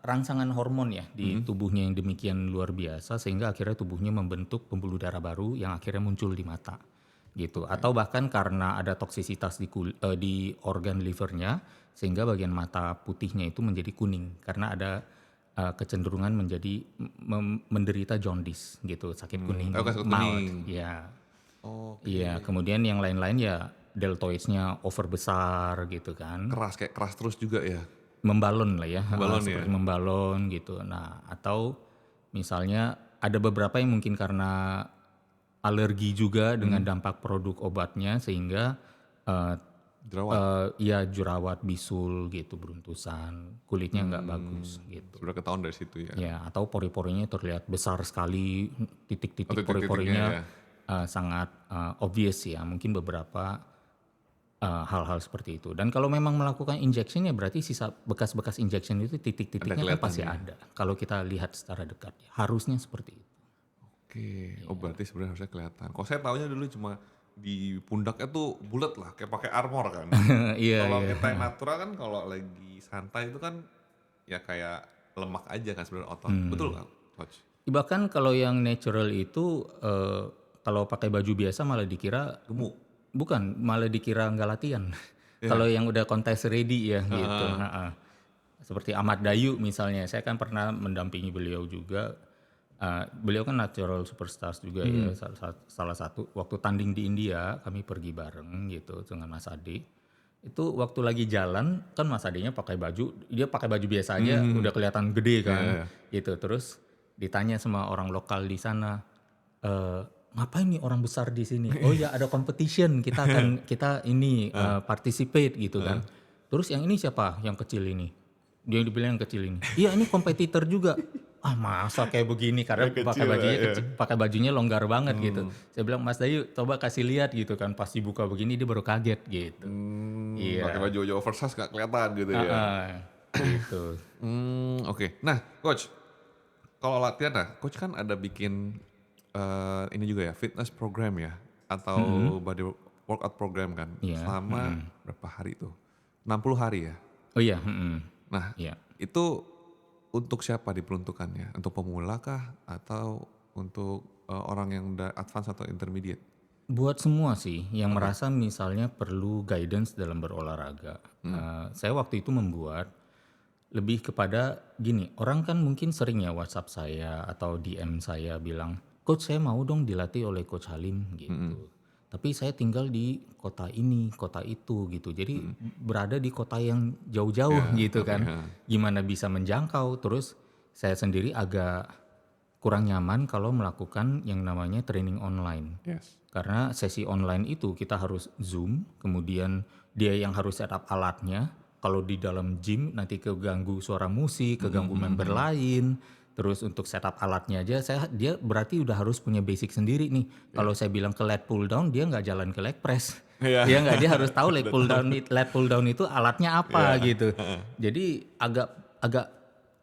rangsangan hormon ya di tubuhnya yang demikian luar biasa sehingga akhirnya tubuhnya membentuk pembuluh darah baru yang akhirnya muncul di mata gitu. Atau bahkan karena ada toksisitas di organ livernya sehingga bagian mata putihnya itu menjadi kuning karena ada kecenderungan menjadi menderita jaundice gitu, sakit kuning sakit mild kuning. ya. Oh, Iya, kemudian yang lain-lain ya deltoidsnya over besar gitu kan. kayak keras terus juga ya. Membalon lah ya, Membalon seperti membalon gitu. Nah, atau misalnya ada beberapa yang mungkin karena alergi juga dengan dampak produk obatnya sehingga Jerawat. ya jerawat, bisul gitu, beruntusan, kulitnya nggak bagus gitu. Sudah ketahuan dari situ ya. Ya, atau pori-porinya terlihat besar sekali, titik-titik titik-titiknya pori-porinya ya. sangat obvious ya, mungkin beberapa hal-hal seperti itu. Dan kalau memang melakukan injection ya berarti sisa bekas-bekas injection itu titik-titiknya kan pasti ada. Kalau kita lihat secara dekat, harusnya seperti itu. Oke, oh berarti sebenarnya harusnya kelihatan. Kok saya taunya dulu cuma di pundaknya tuh bulat lah, kayak pakai armor kan. Iya, Kalau kita yang natural kan kalau lagi santai itu kan ya kayak lemak aja kan sebenarnya otot. Betul nggak, Coach? Bahkan kalau yang natural itu kalau pakai baju biasa malah dikira Gemuk. bukan, malah dikira nggak latihan. Kalau Iya. yang udah kontes ready ya gitu. Heeh. Heeh. Seperti Ahmad Dayu misalnya, saya kan pernah mendampingi beliau juga. Beliau kan natural superstars juga ya, salah satu. Waktu tanding di India, kami pergi bareng gitu dengan Mas Ade. Itu waktu lagi jalan, kan Mas Adenya pakai baju, dia pakai baju biasa aja, udah kelihatan gede Iya, kan, iya. gitu. Terus ditanya sama orang lokal di sana, ngapain nih orang besar di sini? Oh ya ada competition, kita ini participate gitu kan. Terus yang ini siapa? Yang kecil ini. Dia dibilang yang kecil ini. Iya ini kompetitor juga. Ah masa kayak begini karena Yang pakai kecil, bajunya iya. kecil, pakai bajunya longgar banget gitu. Saya bilang Mas Dayu coba kasih lihat gitu kan. Pas dibuka begini dia baru kaget gitu. Pakai Iya. baju oversize nggak kelihatan gitu ya. Heeh, gitu. Oke. Nah, coach, kalau latihan nah, coach kan ada bikin ini juga ya, fitness program ya, atau body workout program kan, Iya. selama berapa hari tuh? 60 hari ya. Oh iya. Mm-mm. Nah, Iya. itu untuk siapa diperuntukannya? Untuk pemula kah atau untuk orang yang udah advance atau intermediate? Buat semua sih yang Oke. merasa misalnya perlu guidance dalam berolahraga. Saya waktu itu membuat lebih kepada gini, orang kan mungkin sering ya WhatsApp saya atau DM saya bilang, "Coach saya mau dong dilatih oleh Coach Halim," gitu. Tapi saya tinggal di kota ini, kota itu gitu. Jadi berada di kota yang jauh-jauh Ya, gitu oke. kan. Ya. Gimana bisa menjangkau? Terus saya sendiri agak kurang nyaman kalau melakukan yang namanya training online. Yes. Karena sesi online itu kita harus Zoom, kemudian dia yang harus setup alatnya. Kalau di dalam gym nanti keganggu suara musik, keganggu member lain. Terus untuk setup alatnya aja, dia berarti udah harus punya basic sendiri nih. Kalau saya bilang ke lat pull down, dia nggak jalan ke leg press. Iya. Dia harus tahu lat pull down itu alatnya apa Iya. gitu. Jadi agak agak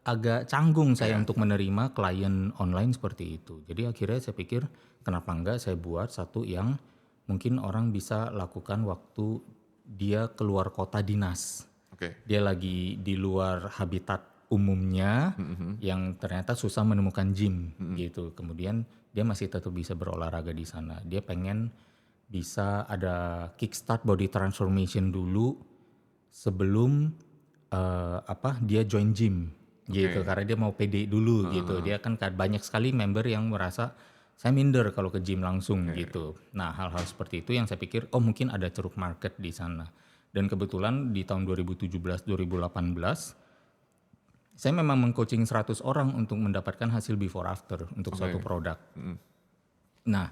agak canggung saya Iya. untuk menerima klien online seperti itu. Jadi akhirnya saya pikir kenapa enggak saya buat satu yang mungkin orang bisa lakukan waktu dia keluar kota dinas. Oke. Dia lagi di luar habitat umumnya yang ternyata susah menemukan gym gitu. Kemudian dia masih tetap bisa berolahraga di sana. Dia pengen bisa ada kickstart body transformation dulu sebelum dia join gym gitu, Oke. karena dia mau pede dulu gitu. Dia kan banyak sekali member yang merasa saya minder kalau ke gym langsung gitu. Nah hal-hal seperti itu yang saya pikir oh mungkin ada ceruk market di sana. Dan kebetulan di tahun 2017-2018 saya memang meng-coaching 100 orang untuk mendapatkan hasil before after untuk suatu Oke. produk. Nah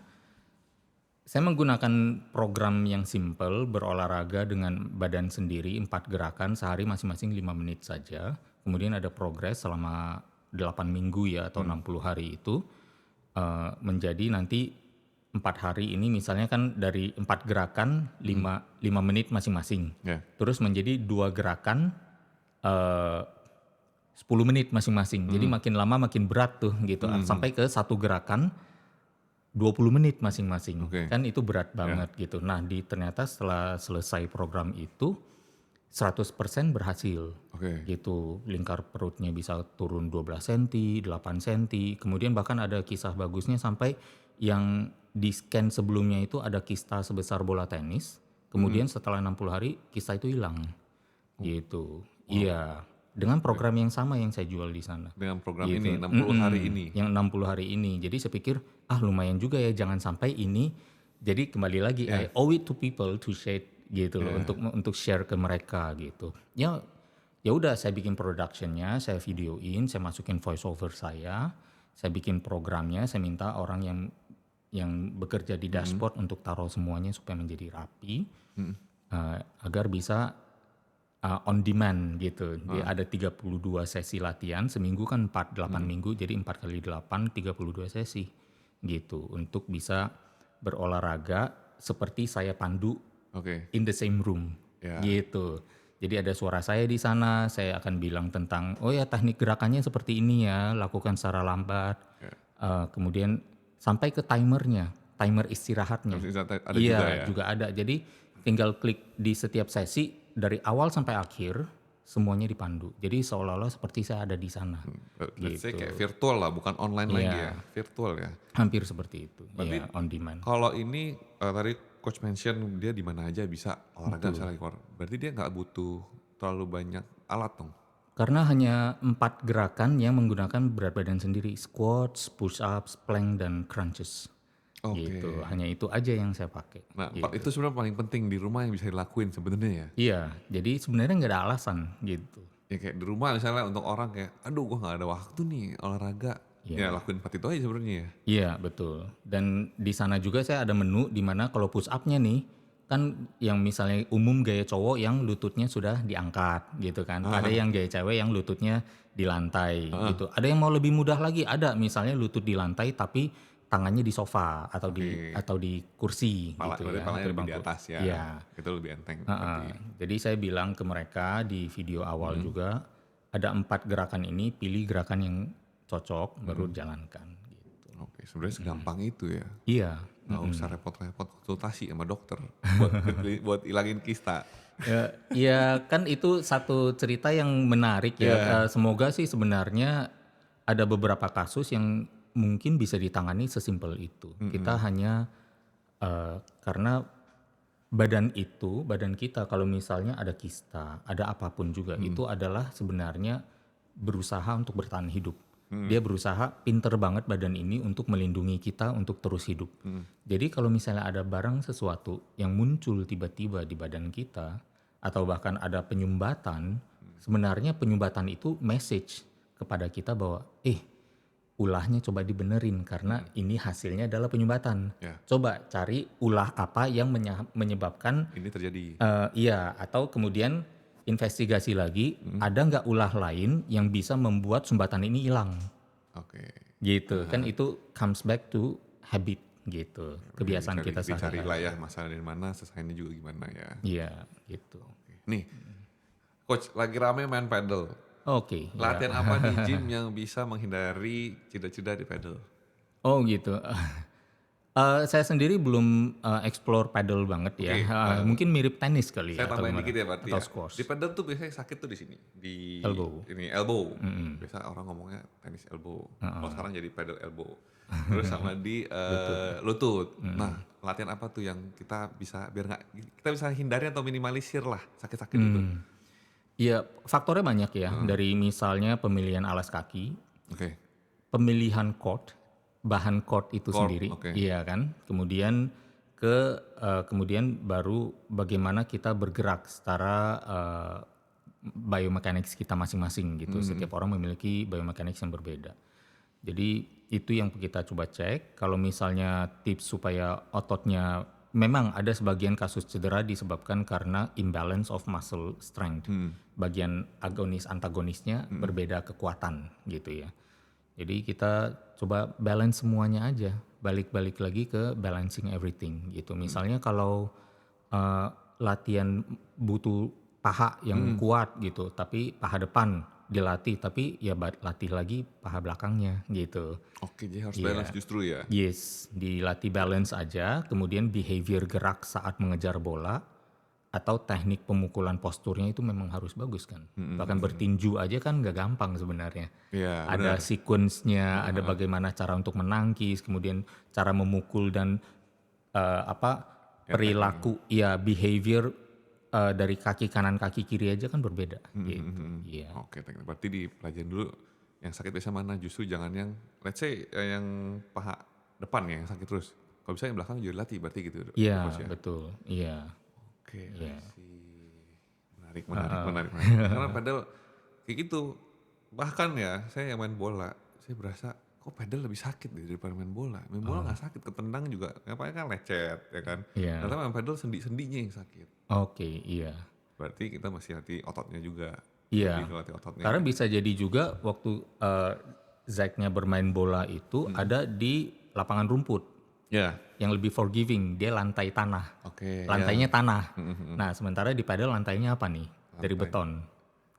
saya menggunakan program yang simple, berolahraga dengan badan sendiri, 4 gerakan sehari masing-masing 5 menit saja. Kemudian ada progres selama 8 minggu ya atau 60 hari itu. Menjadi nanti 4 hari ini misalnya kan dari 4 gerakan 5 menit masing-masing. Ya. Terus menjadi 2 gerakan 10 menit masing-masing. Jadi makin lama makin berat tuh gitu. Sampai ke satu gerakan 20 menit masing-masing. Oke. Kan itu berat banget gitu. Nah, ternyata setelah selesai program itu 100% berhasil. Oke. Gitu. Lingkar perutnya bisa turun 12 cm, 8 cm. Kemudian bahkan ada kisah bagusnya sampai yang di scan sebelumnya itu ada kista sebesar bola tenis. Kemudian setelah 60 hari kista itu hilang. Gitu. Iya. Dengan program yang sama yang saya jual di sana. Dengan program Gitu. ini 60 hari ini. Yang 60 hari ini. Jadi saya pikir lumayan juga ya jangan sampai ini. Jadi kembali lagi I owe it to people to share gitu loh untuk share ke mereka gitu. Ya udah saya bikin productionnya, saya videoin, saya masukin voice over saya bikin programnya, saya minta orang yang bekerja di dashboard untuk taruh semuanya supaya menjadi rapi agar bisa on demand gitu. Dia ada 32 sesi latihan, seminggu kan 8 minggu, jadi 4 kali 8, 32 sesi gitu. Untuk bisa berolahraga seperti saya pandu Oke. in the same room Ya. gitu. Jadi ada suara saya di sana, saya akan bilang tentang, oh ya teknik gerakannya seperti ini ya, lakukan secara lambat. Kemudian sampai ke timernya, timer istirahatnya. Ada Iya, juga ya. juga ada. Jadi tinggal klik di setiap sesi dari awal sampai akhir semuanya dipandu. Jadi seolah-olah seperti saya ada di sana. Let's say Gitu. kayak virtual lah, bukan online lagi Iya. ya, virtual ya. Hampir seperti itu. Berarti Iya, on demand. kalau ini tadi coach mention dia di mana aja bisa olahraga Betul. misalnya keluar. Berarti dia nggak butuh terlalu banyak alat dong. Karena hanya 4 gerakan yang menggunakan berat badan sendiri, squats, push ups, plank, dan crunches. Oke. Gitu. Hanya itu aja yang saya pakai. Nah, Gitu. itu sebenarnya paling penting di rumah yang bisa dilakuin sebenarnya ya. Iya, jadi sebenarnya nggak ada alasan gitu. Ya kayak di rumah misalnya untuk orang kayak, aduh gua nggak ada waktu nih olahraga. Ya lakuin 4 itu aja sebenarnya ya. Iya, betul. Dan di sana juga saya ada menu di mana kalau push up-nya nih, kan yang misalnya umum gaya cowok yang lututnya sudah diangkat gitu kan. Ada yang gaya cewek yang lututnya di lantai gitu. Ada yang mau lebih mudah lagi, ada misalnya lutut di lantai tapi tangannya di sofa atau di kursi gitu ya. Palanya atau di lebih di bangku. atas ya. Iya. Itu lebih enteng. Heeh. Jadi saya bilang ke mereka di video awal juga, ada 4 gerakan ini, pilih gerakan yang cocok baru jalankan gitu. Oke, sebenarnya segampang itu ya. Iya. Nggak usah repot-repot konsultasi sama dokter buat ilangin kista. Ya kan itu satu cerita yang menarik ya. Semoga sih sebenarnya ada beberapa kasus yang mungkin bisa ditangani sesimpel itu. Kita hanya karena badan kita kalau misalnya ada kista, ada apapun juga itu adalah sebenarnya berusaha untuk bertahan hidup. Dia berusaha pinter banget badan ini untuk melindungi kita untuk terus hidup. Jadi kalau misalnya ada barang sesuatu yang muncul tiba-tiba di badan kita atau bahkan ada penyumbatan, sebenarnya penyumbatan itu message kepada kita bahwa ulahnya coba dibenerin karena ini hasilnya adalah penyumbatan. Ya. Coba cari ulah apa yang menyebabkan Ini terjadi. atau kemudian investigasi lagi, ada nggak ulah lain yang bisa membuat sumbatan ini hilang, Oke. gitu. Kan itu comes back to habit, gitu. Kebiasaan kita Dicari lah sehari-hari. ya masalah dari mana, selesainya juga gimana ya. Iya, gitu. Nih, coach lagi rame main paddle. Oke. Latihan apa di gym yang bisa menghindari cedera-cedera di paddle? Oh gitu. Saya sendiri belum explore paddle banget ya. Mungkin mirip tenis kali Saya ya. tambahin atau dikit ya berarti atau ya. squash. Di paddle tuh biasanya sakit tuh di sini, di Elbow. ini elbow. Biasa orang ngomongnya tenis elbow. Kalau sekarang jadi paddle elbow. Terus sama di lutut. Nah, latihan apa tuh yang kita bisa biar nggak kita bisa hindari atau minimalisir lah sakit-sakit itu. Iya, faktornya banyak ya. Dari misalnya pemilihan alas kaki, Oke. pemilihan court, bahan court itu Court, sendiri, oke. iya kan. Kemudian kemudian baru bagaimana kita bergerak secara biomechanics kita masing-masing gitu. Setiap orang memiliki biomechanics yang berbeda. Jadi itu yang kita coba cek. Kalau misalnya tips supaya ototnya, memang ada sebagian kasus cedera disebabkan karena imbalance of muscle strength. Bagian agonis antagonisnya berbeda kekuatan gitu ya. Jadi kita coba balance semuanya aja, balik-balik lagi ke balancing everything gitu. Misalnya kalau latihan butuh paha yang kuat gitu, tapi paha depan dilatih, tapi ya latih lagi paha belakangnya gitu. Oke, jadi harus balance justru ya. Yes, dilatih balance aja, kemudian behavior gerak saat mengejar bola, atau teknik pemukulan posturnya itu memang harus bagus kan. Bahkan bertinju aja kan gak gampang sebenarnya. Iya, Ada sequence-nya, ada bagaimana cara untuk menangkis, kemudian cara memukul dan perilaku, behavior dari kaki kanan kaki kiri aja kan berbeda. Gitu. Iya. Oke, berarti dipelajarin dulu yang sakit biasa mana, justru jangan yang let's say yang paha depan ya yang sakit terus. Kalau bisa yang belakang juga dilatih berarti gitu. Iya, Coach ya? betul. Iya. Oke, Iya. menarik. Karena padahal kayak gitu. Bahkan ya, saya yang main bola, saya berasa kok padel lebih sakit daripada main bola. Main bola nggak sakit, ketendang juga, ngapain kan lecet ya kan. Iya. Ternyata main padel sendi-sendinya yang sakit. Oke, iya. Berarti kita masih latih ototnya juga. Iya. Lebih latih ototnya. Karena bisa jadi juga waktu Zack-nya bermain bola itu ada di lapangan rumput Ya, yang lebih forgiving, dia lantai tanah. oke. Lantainya tanah. Nah, sementara di padel lantainya apa nih? Dari beton.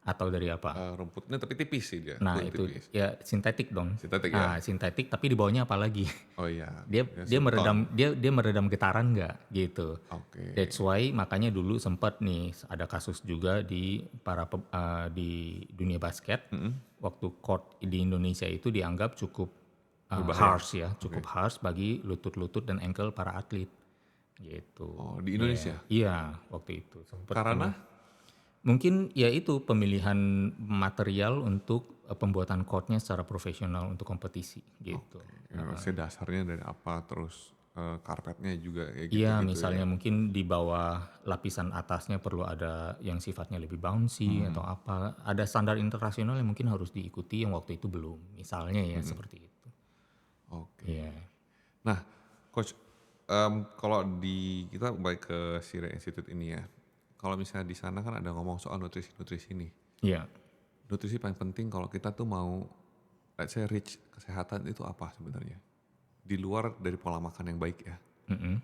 atau dari apa? Rumputnya tapi tipis sih dia, Nah kulit itu tipis. ya sintetik dong. Sintetik ya? Nah sintetik tapi di bawahnya apa lagi? Oh iya, Dia ya dia silikon. meredam dia meredam getaran nggak gitu. Oke. That's why makanya dulu sempat nih ada kasus juga di di dunia basket waktu court di Indonesia itu dianggap cukup Berbahaya. harsh ya, Oke. cukup harsh bagi lutut-lutut dan ankle para atlet gitu. Oh, di Iya, Indonesia? iya waktu itu sempat Karena? kena. Mungkin ya itu pemilihan material untuk pembuatan courtnya secara profesional untuk kompetisi gitu. Ya, maksudnya dasarnya dari apa, terus karpetnya juga kayak Iya, gitu-gitu ya. misalnya mungkin di bawah lapisan atasnya perlu ada yang sifatnya lebih bouncy atau apa. Ada standar internasional yang mungkin harus diikuti yang waktu itu belum. Misalnya ya seperti itu. Oke. Iya. Nah, coach, kalau di kita balik ke Sire Institute ini ya. Kalau misalnya di sana kan ada ngomong soal nutrisi-nutrisi nih. Iya. Nutrisi paling penting kalau kita tuh mau, let's say reach kesehatan itu apa sebenarnya? Di luar dari pola makan yang baik ya. Mm-mm.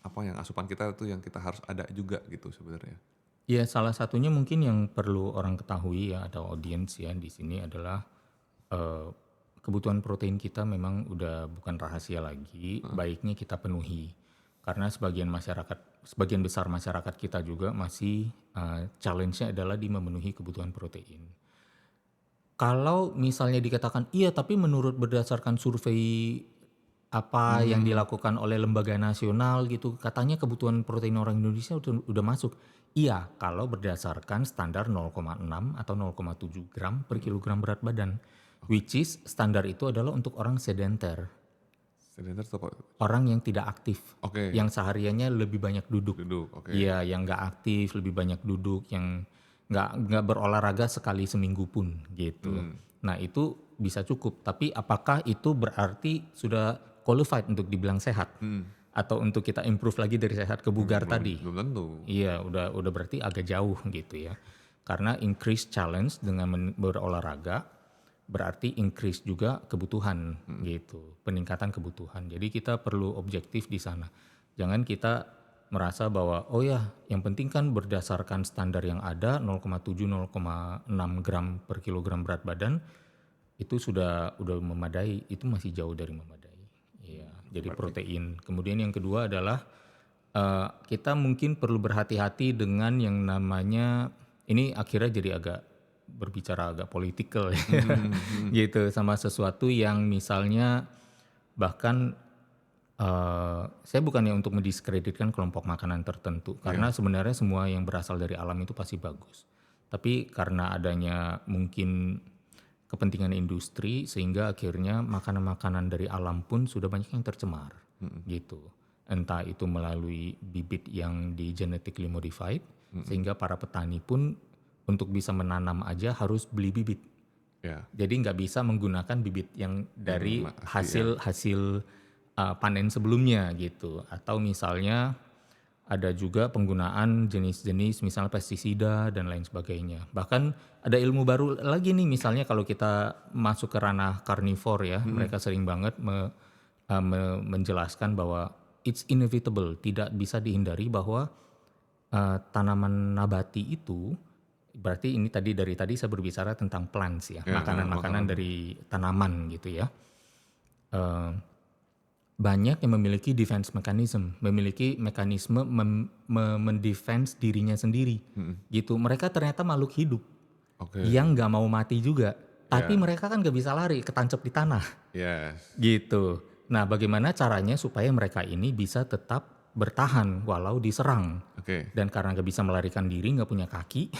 Apa yang asupan kita tuh yang kita harus ada juga gitu sebenarnya. Ya, salah satunya mungkin yang perlu orang ketahui ya atau audiens ya di sini adalah eh, kebutuhan protein kita memang udah bukan rahasia lagi, baiknya kita penuhi. Karena sebagian besar masyarakat kita juga masih challenge-nya adalah di memenuhi kebutuhan protein. Kalau misalnya dikatakan iya tapi menurut berdasarkan survei apa yang dilakukan oleh lembaga nasional gitu katanya kebutuhan protein orang Indonesia udah masuk. Iya, kalau berdasarkan standar 0,6 atau 0,7 gram per kilogram berat badan. Which is standar itu adalah untuk orang sedenter, Sedentar tuh apa? orang yang tidak aktif, Oke, yang sehariannya lebih banyak duduk. duduk, oke. Iya, yang nggak aktif lebih banyak duduk, yang nggak berolahraga sekali seminggu pun gitu. Nah itu bisa cukup. Tapi apakah itu berarti sudah qualified untuk dibilang sehat? Atau untuk kita improve lagi dari sehat ke bugar tadi? Belum tentu. Iya, udah berarti agak jauh gitu ya. Karena increase challenge dengan berolahraga berarti increase juga kebutuhan gitu, peningkatan kebutuhan. Jadi kita perlu objektif di sana. Jangan kita merasa bahwa oh ya, yang penting kan berdasarkan standar yang ada 0,7 0,6 gram per kilogram berat badan itu udah memadai, itu masih jauh dari memadai. Iya, jadi protein. Kemudian yang kedua adalah kita mungkin perlu berhati-hati dengan yang namanya ini akhirnya jadi agak berbicara agak politikal ya gitu sama sesuatu yang misalnya bahkan saya bukannya untuk mendiskreditkan kelompok makanan tertentu karena sebenarnya semua yang berasal dari alam itu pasti bagus tapi karena adanya mungkin kepentingan industri sehingga akhirnya makanan-makanan dari alam pun sudah banyak yang tercemar gitu entah itu melalui bibit yang di genetically modified sehingga para petani pun untuk bisa menanam aja harus beli bibit. Ya. Jadi nggak bisa menggunakan bibit yang dari asli, hasil panen sebelumnya gitu. Atau misalnya ada juga penggunaan jenis-jenis misalnya pestisida dan lain sebagainya. Bahkan ada ilmu baru lagi nih misalnya kalau kita masuk ke ranah karnivor ya, mereka sering banget menjelaskan bahwa it's inevitable, tidak bisa dihindari bahwa tanaman nabati itu berarti ini dari tadi saya berbicara tentang plants ya, makanan-makanan dari tanaman gitu ya. Banyak yang memiliki defense mechanism, memiliki mekanisme mendefense dirinya sendiri gitu. Mereka ternyata makhluk hidup yang nggak mau mati juga, tapi mereka kan nggak bisa lari, ketancap di tanah Yes. gitu. Nah bagaimana caranya supaya mereka ini bisa tetap bertahan walau diserang. Oke. Dan karena nggak bisa melarikan diri, nggak punya kaki,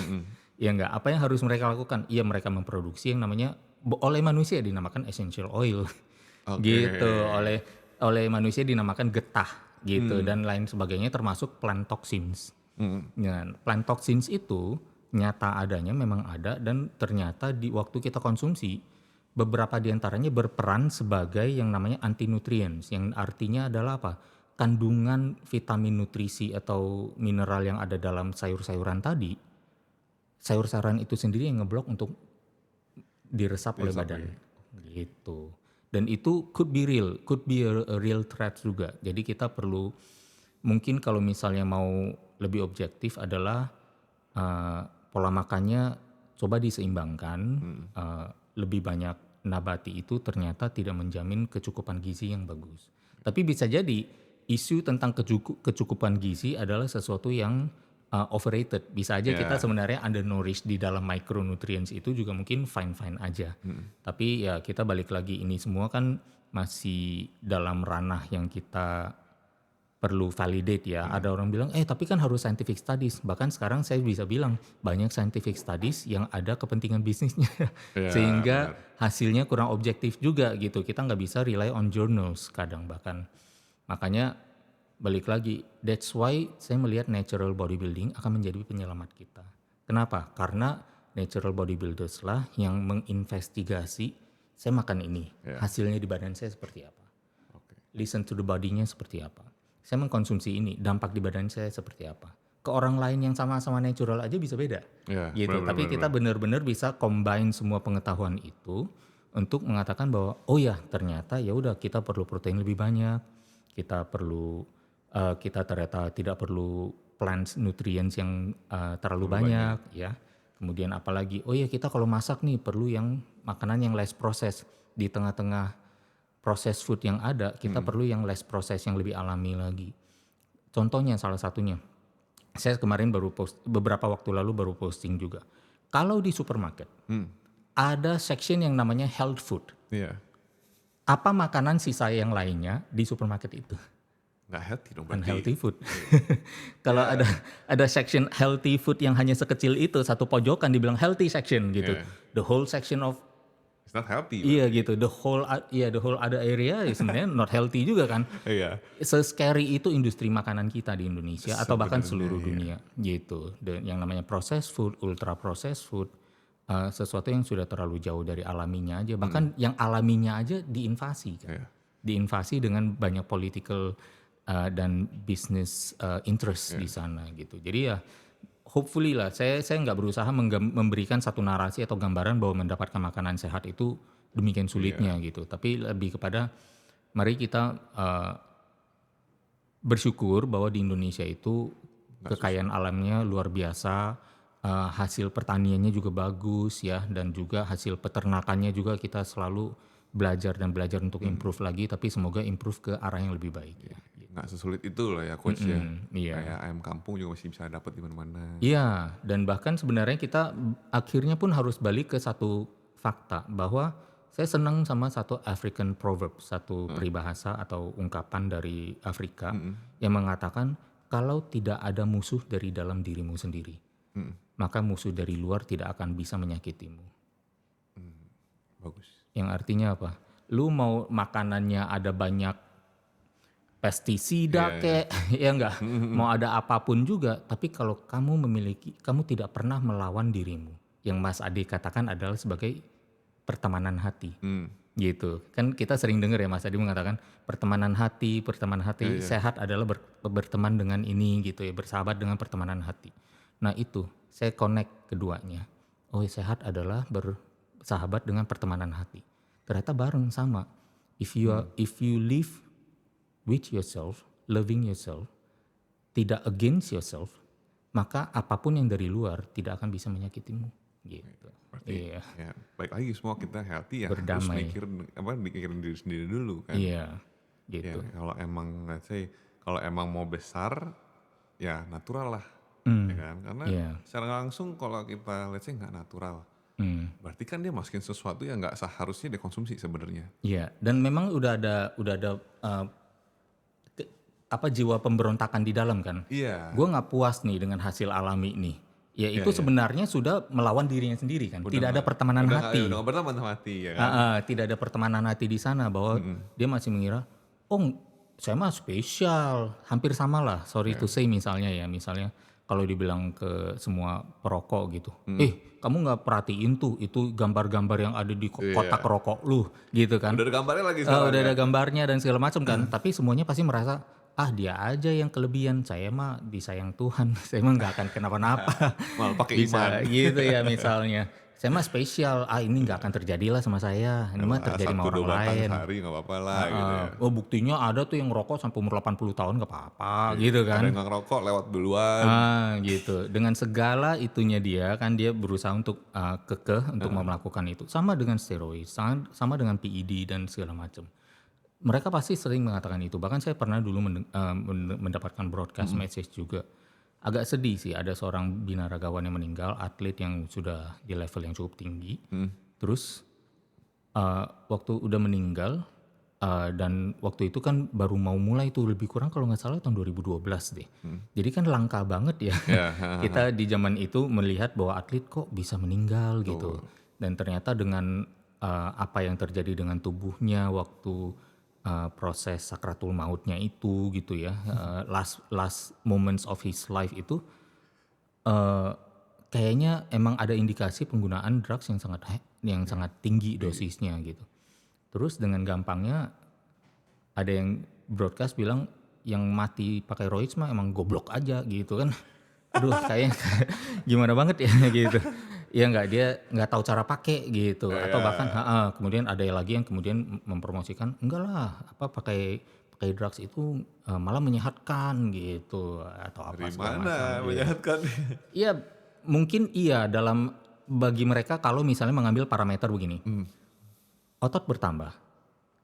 ya nggak. Apa yang harus mereka lakukan? Iya mereka memproduksi yang namanya oleh manusia dinamakan essential oil, gitu. Oleh manusia dinamakan getah, gitu dan lain sebagainya termasuk plant toxins. Nah, plant toxins itu nyata adanya memang ada dan ternyata di waktu kita konsumsi beberapa diantaranya berperan sebagai yang namanya anti-nutrients, yang artinya adalah apa? Kandungan vitamin nutrisi atau mineral yang ada dalam sayur-sayuran tadi, sayur-sayuran itu sendiri yang ngeblok untuk diresap oleh badan, gitu. Dan itu could be a real threat juga. Jadi kita perlu mungkin kalau misalnya mau lebih objektif adalah pola makannya coba diseimbangkan, lebih banyak nabati itu ternyata tidak menjamin kecukupan gizi yang bagus. Tapi bisa jadi isu tentang kecukupan gizi adalah sesuatu yang overrated. Bisa aja kita sebenarnya undernourished di dalam micronutrients itu juga mungkin fine-fine aja. Tapi ya kita balik lagi, ini semua kan masih dalam ranah yang kita perlu validate ya. Ada orang bilang, tapi kan harus scientific studies. Bahkan sekarang saya bisa bilang banyak scientific studies yang ada kepentingan bisnisnya. Sehingga hasilnya kurang objektif juga gitu. Kita nggak bisa rely on journals kadang bahkan. Makanya balik lagi, that's why saya melihat natural bodybuilding akan menjadi penyelamat kita. Kenapa? Karena natural bodybuilders lah yang menginvestigasi, saya makan ini, hasilnya di badan saya seperti apa. Listen to the body-nya seperti apa. Saya mengkonsumsi ini, dampak di badan saya seperti apa. Ke orang lain yang sama-sama natural aja bisa beda. Gitu. Tapi kita benar-benar bisa combine semua pengetahuan itu untuk mengatakan bahwa oh ya ternyata ya udah kita perlu protein lebih banyak, kita ternyata tidak perlu plant nutrients yang terlalu banyak ya. Kemudian apalagi oh ya kita kalau masak nih perlu yang makanan yang less processed. Di tengah-tengah proses food yang ada, kita perlu yang less process, yang lebih alami lagi. Contohnya salah satunya, saya kemarin beberapa waktu lalu baru posting juga. Kalau di supermarket, ada section yang namanya health food. Apa makanan sisa yang lainnya di supermarket itu? Nggak healthy dong berarti. Unhealthy food. Kalau ada section healthy food yang hanya sekecil itu, satu pojokan dibilang healthy section gitu. The whole section of it's not healthy. Iya gitu, the whole other area sebenarnya not healthy juga kan. Se-scary itu industri makanan kita di Indonesia atau bahkan seluruh dunia gitu. Dan yang namanya processed food, ultra processed food, sesuatu yang sudah terlalu jauh dari alaminya aja. Bahkan yang alaminya aja diinvasi kan. Diinvasi dengan banyak political dan business interest di sana gitu. Jadi ya hopefully lah, saya nggak berusaha memberikan satu narasi atau gambaran bahwa mendapatkan makanan sehat itu demikian sulitnya gitu. Tapi lebih kepada mari kita bersyukur bahwa di Indonesia itu kekayaan alamnya luar biasa, hasil pertaniannya juga bagus ya, dan juga hasil peternakannya juga kita selalu belajar untuk improve lagi. Tapi semoga improve ke arah yang lebih baik ya. Nggak sesulit itu lah ya coach ya. Kayak ayam kampung juga masih bisa dapat di mana-mana. Iya, dan bahkan sebenarnya kita akhirnya pun harus balik ke satu fakta bahwa saya senang sama satu African proverb, satu peribahasa atau ungkapan dari Afrika yang mengatakan kalau tidak ada musuh dari dalam dirimu sendiri, maka musuh dari luar tidak akan bisa menyakitimu. Bagus. Yang artinya apa? Lu mau makanannya ada banyak pestisida ya enggak, mau ada apapun juga, tapi kalau kamu tidak pernah melawan dirimu, yang Mas Adi katakan adalah sebagai pertemanan hati, gitu. Kan kita sering dengar ya Mas Adi mengatakan pertemanan hati sehat adalah berteman dengan ini gitu ya, bersahabat dengan pertemanan hati. Nah itu saya connect keduanya. Oh sehat adalah bersahabat dengan pertemanan hati. Ternyata bareng sama. If you live with yourself, loving yourself, tidak against yourself, maka apapun yang dari luar tidak akan bisa menyakitimu. Gitu. Berarti ya, baik lagi semua kita healthy ya, berdamai. Harus mikirin diri sendiri dulu kan. Iya, gitu. Ya, kalau emang mau besar, ya natural lah, ya kan? Karena secara langsung kalau kita nggak natural, berarti kan dia masukin sesuatu yang nggak seharusnya dikonsumsi sebenarnya. Iya, dan memang udah ada jiwa pemberontakan di dalam kan. Gue nggak puas nih dengan hasil alami nih. Ya itu sebenarnya sudah melawan dirinya sendiri kan. Tidak ada pertemanan hati. Udah pertemanan hati ya kan. Tidak ada pertemanan hati di sana bahwa dia masih mengira, oh saya mah spesial, hampir sama lah. Sorry to say misalnya kalau dibilang ke semua perokok gitu, kamu nggak perhatiin tuh itu gambar-gambar yang ada di kotak rokok lu gitu kan. Udah ada gambarnya lagi. Udah ada gambarnya dan segala macam kan. Tapi semuanya pasti merasa dia aja yang kelebihan, saya mah disayang Tuhan, saya mah nggak akan kenapa-napa. Malah pakai iman. Gitu ya misalnya. Saya mah spesial, ini nggak akan terjadi lah sama saya, ini mah terjadi sama 1-2 orang batang lain. sehari nggak apa-apa lah gitu ya. Oh buktinya ada tuh yang ngerokok sampai umur 80 tahun nggak apa-apa gitu Ada kan. yang nggak ngerokok lewat duluan. Gitu. Dengan segala itunya dia kan dia berusaha untuk kekeh untuk mau melakukan itu. Sama dengan steroid, sama dengan PED dan segala macam. Mereka pasti sering mengatakan itu. Bahkan saya pernah dulu mendapatkan broadcast message juga. Agak sedih sih ada seorang binaragawan yang meninggal, atlet yang sudah di level yang cukup tinggi. Terus waktu udah meninggal dan waktu itu kan baru mau mulai tuh lebih kurang kalau nggak salah tahun 2012 deh. Jadi kan langka banget ya. Ya, Kita di zaman itu melihat bahwa atlet kok bisa meninggal gitu. Dan ternyata dengan apa yang terjadi dengan tubuhnya waktu proses sakratul mautnya itu gitu ya, last moments of his life itu kayaknya emang ada indikasi penggunaan drugs yang sangat tinggi dosisnya gitu. Terus dengan gampangnya ada yang broadcast bilang yang mati pakai roids mah emang goblok aja gitu kan. Aduh kayaknya gimana banget ya gitu. Ya dia nggak tahu cara pakai gitu. Atau bahkan kemudian ada lagi yang kemudian mempromosikan enggak lah pakai drugs itu malah menyehatkan gitu atau apa dari segala mana macam. menyehatkan? Iya mungkin iya bagi mereka kalau misalnya mengambil parameter begini. Otot bertambah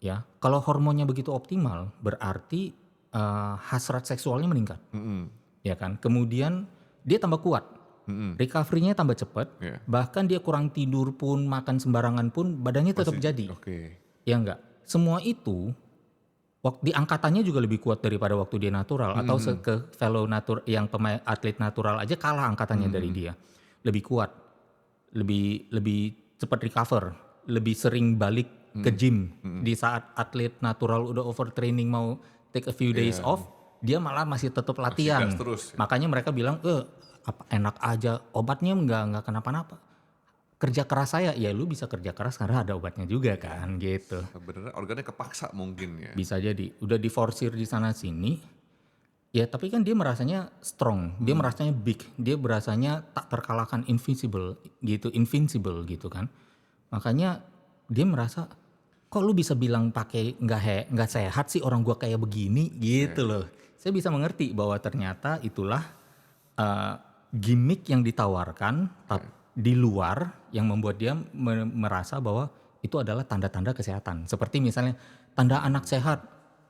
ya. Kalau hormonnya begitu optimal berarti hasrat seksualnya meningkat. Ya kan? Kemudian dia tambah kuat. Recovery-nya tambah cepat. Iya. Bahkan dia kurang tidur pun, makan sembarangan pun badannya tetap jadi. Oke. Ya enggak? Semua itu di angkatannya juga lebih kuat daripada waktu dia natural atau ke fellow yang pemain atlet natural aja kalah angkatannya dari dia. Lebih kuat, lebih cepat recover, lebih sering balik ke gym. Di saat atlet natural udah overtraining mau take a few days off, dia malah masih tetap latihan. gas terus, ya? Makanya mereka bilang, enak aja, obatnya nggak kenapa-napa. Kerja keras saya, ya lu bisa kerja keras karena ada obatnya juga kan gitu. Sebenarnya organnya kepaksa mungkin ya. Bisa jadi, udah diforsir di sana sini, ya tapi kan dia merasanya strong, dia merasanya big, dia merasanya tak terkalahkan, invincible gitu kan. Makanya dia merasa, kok lu bisa bilang pakai nggak sehat sih orang gua kayak begini gitu loh. Saya bisa mengerti bahwa ternyata itulah gimmick yang ditawarkan di luar yang membuat dia merasa bahwa itu adalah tanda-tanda kesehatan. Seperti misalnya tanda anak sehat,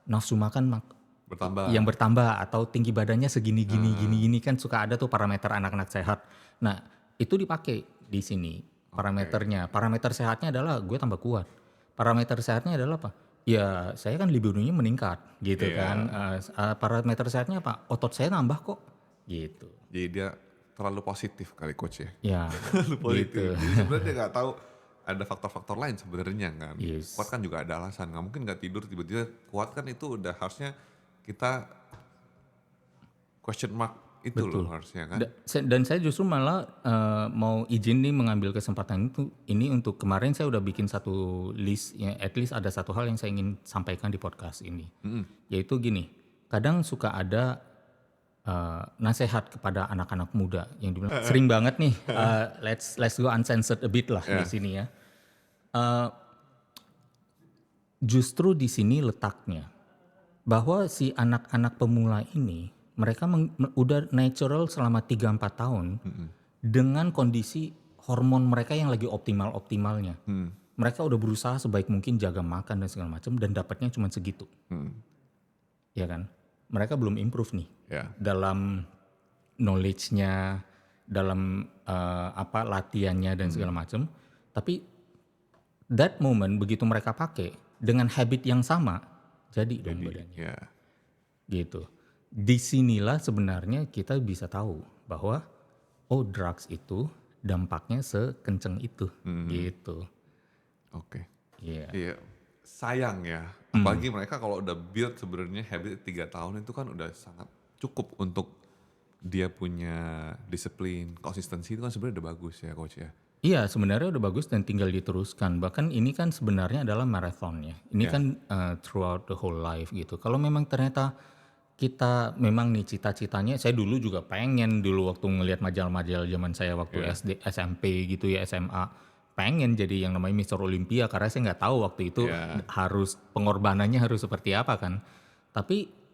nafsu makan Bertambah. yang bertambah atau tinggi badannya segini gini kan suka ada tuh parameter anak-anak sehat. Nah, itu dipakai di sini parameternya. Parameter sehatnya adalah gue tambah kuat. Parameter sehatnya adalah apa? Ya, saya kan libidonya meningkat gitu kan. Parameter sehatnya apa? Otot saya nambah kok gitu. Jadi dia terlalu positif kali coach ya. Ya, Terlalu positif. gitu. Jadi sebenarnya dia nggak tahu ada faktor-faktor lain sebenarnya kan. Yes. Kuat kan juga ada alasan. Nggak mungkin nggak tidur tiba-tiba kuat kan itu udah harusnya kita question mark itu loh harusnya kan. Dan saya justru malah mau izin nih mengambil kesempatan ini untuk kemarin saya udah bikin satu list ya, at least ada satu hal yang saya ingin sampaikan di podcast ini. Yaitu gini, kadang suka ada nasihat kepada anak-anak muda yang dibilang sering banget nih let's go uncensored a bit lah di sini ya. Justru di sini letaknya bahwa si anak-anak pemula ini mereka udah natural selama 3-4 tahun dengan kondisi hormon mereka yang lagi optimalnya. Mereka udah berusaha sebaik mungkin jaga makan dan segala macam dan dapatnya cuma segitu. Ya kan? Mereka belum improve nih dalam knowledge-nya, dalam latihannya dan segala macam. Tapi that moment begitu mereka pakai dengan habit yang sama, jadi dong badannya. Gitu. Disinilah sebenarnya kita bisa tahu bahwa drugs itu dampaknya sekenceng itu, gitu. Oke. Iya. Sayang ya. Apalagi mereka kalau udah build sebenarnya habit 3 tahun itu kan udah sangat cukup untuk dia punya disiplin, konsistensi itu kan sebenarnya udah bagus ya coach ya. Iya sebenarnya udah bagus dan tinggal diteruskan. Bahkan ini kan sebenarnya adalah marathon ya. Ini kan throughout the whole life gitu. Kalau memang ternyata kita memang nih cita-citanya, saya dulu juga pengen dulu waktu ngelihat majalah-majalah zaman saya waktu Iya. SD, SMP gitu ya, SMA, pengen jadi yang namanya Mister Olympia karena saya nggak tahu waktu itu Iya. harus pengorbanannya harus seperti apa kan. Tapi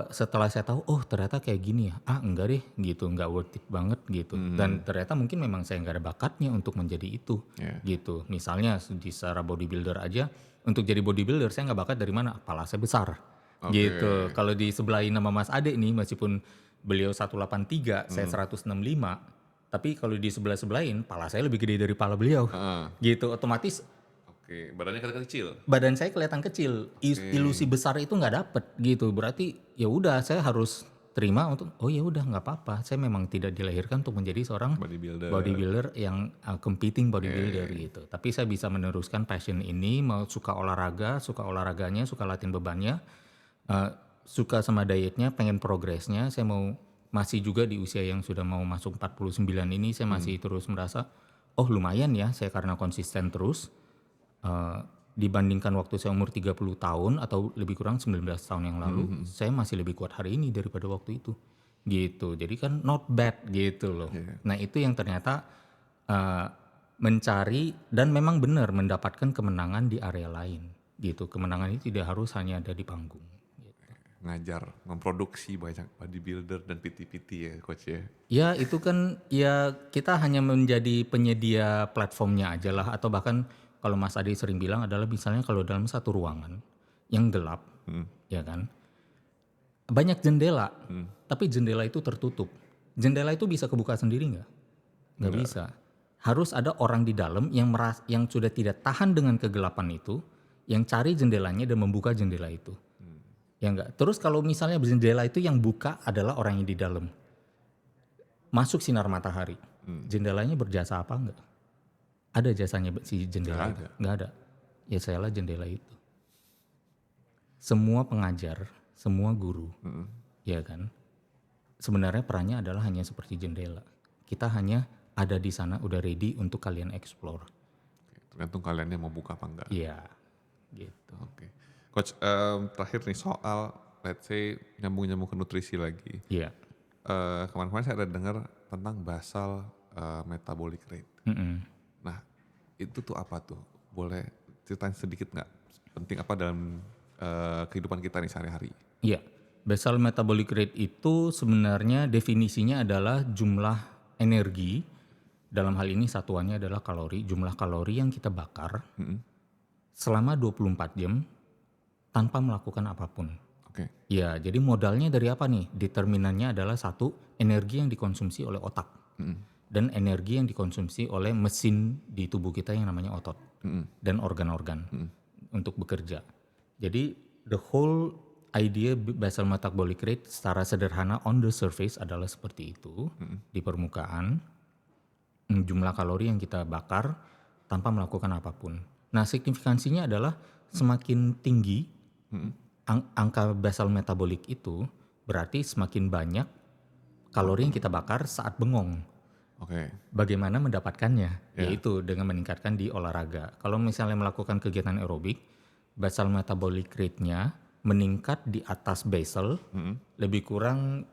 setelah saya tahu, oh ternyata kayak gini ya, enggak deh gitu, nggak worth it banget gitu. Dan ternyata mungkin memang saya nggak ada bakatnya untuk menjadi itu Iya. gitu. Misalnya di secara bodybuilder aja, untuk jadi bodybuilder saya nggak bakat dari mana, kepala saya besar Oke. gitu. Kalau disebelahin sama Mas Ade nih, meskipun beliau 183, saya 165, tapi kalau di sebelah-sebelahin, pala saya lebih gede dari pala beliau Heeh. gitu. Otomatis Oke, badannya kecil. badan saya kelihatan kecil, ilusi besar itu nggak dapet gitu. Berarti ya udah saya harus terima untuk oh ya udah nggak apa-apa. Saya memang tidak dilahirkan untuk menjadi seorang Bodybuilder. bodybuilder yang competing bodybuilder gitu. Tapi saya bisa meneruskan passion ini, mau suka olahraga, suka olahraganya, suka latihan bebannya, suka sama dietnya, pengen progresnya. Saya mau masih juga di usia yang sudah mau masuk 49 ini, saya masih terus merasa oh lumayan ya saya karena konsisten terus. Dibandingkan waktu saya umur 30 tahun atau lebih kurang 19 tahun yang lalu, saya masih lebih kuat hari ini daripada waktu itu. Gitu. Jadi kan not bad gitu loh. Iya. Nah, itu yang ternyata mencari dan memang benar mendapatkan kemenangan di area lain. Gitu. Kemenangan itu tidak harus hanya ada di panggung. Ngajar, memproduksi banyak bodybuilder dan PT-PT ya coach ya. Ya itu kan ya kita hanya menjadi penyedia platformnya aja lah, atau bahkan kalau Mas Adi sering bilang adalah misalnya kalau dalam satu ruangan yang gelap, ya kan, banyak jendela, tapi jendela itu tertutup. Jendela itu bisa kebuka sendiri nggak? Nggak bisa. Harus ada orang di dalam yang sudah tidak tahan dengan kegelapan itu, yang cari jendelanya dan membuka jendela itu. Ya enggak. Terus kalau misalnya jendela itu yang buka adalah orang yang di dalam. Masuk sinar matahari. Jendelanya berjasa apa enggak? Ada jasanya si jendela itu? Enggak ada. Ya sayalah jendela itu. Semua pengajar, semua guru, ya kan? Sebenarnya perannya adalah hanya seperti jendela. Kita hanya ada di sana udah ready untuk kalian explore. Tergantung kaliannya mau buka apa enggak. Iya, gitu. Oke. Coach, terakhir nih soal let's say nyambung-nyambung ke nutrisi lagi. Iya. Kemarin-kemarin saya ada dengar tentang basal metabolic rate. Nah, itu tuh apa tuh? Boleh ceritain sedikit nggak? Penting apa dalam kehidupan kita nih sehari-hari? Iya, basal metabolic rate itu sebenarnya definisinya adalah jumlah energi, dalam hal ini satuannya adalah kalori, jumlah kalori yang kita bakar selama 24 jam tanpa melakukan apapun. Oke. Ya, jadi modalnya dari apa nih? Determinannya adalah satu, energi yang dikonsumsi oleh otak. Dan energi yang dikonsumsi oleh mesin di tubuh kita yang namanya otot. Dan organ-organ untuk bekerja. Jadi the whole idea basal metabolic rate secara sederhana on the surface adalah seperti itu. Di permukaan, jumlah kalori yang kita bakar tanpa melakukan apapun. Nah, signifikansinya adalah semakin tinggi angka basal metabolic itu, berarti semakin banyak kalori yang kita bakar saat bengong. Oke. Bagaimana mendapatkannya? Yaitu dengan meningkatkan di olahraga. Kalau misalnya melakukan kegiatan aerobik, basal metabolic rate-nya meningkat di atas basal lebih kurang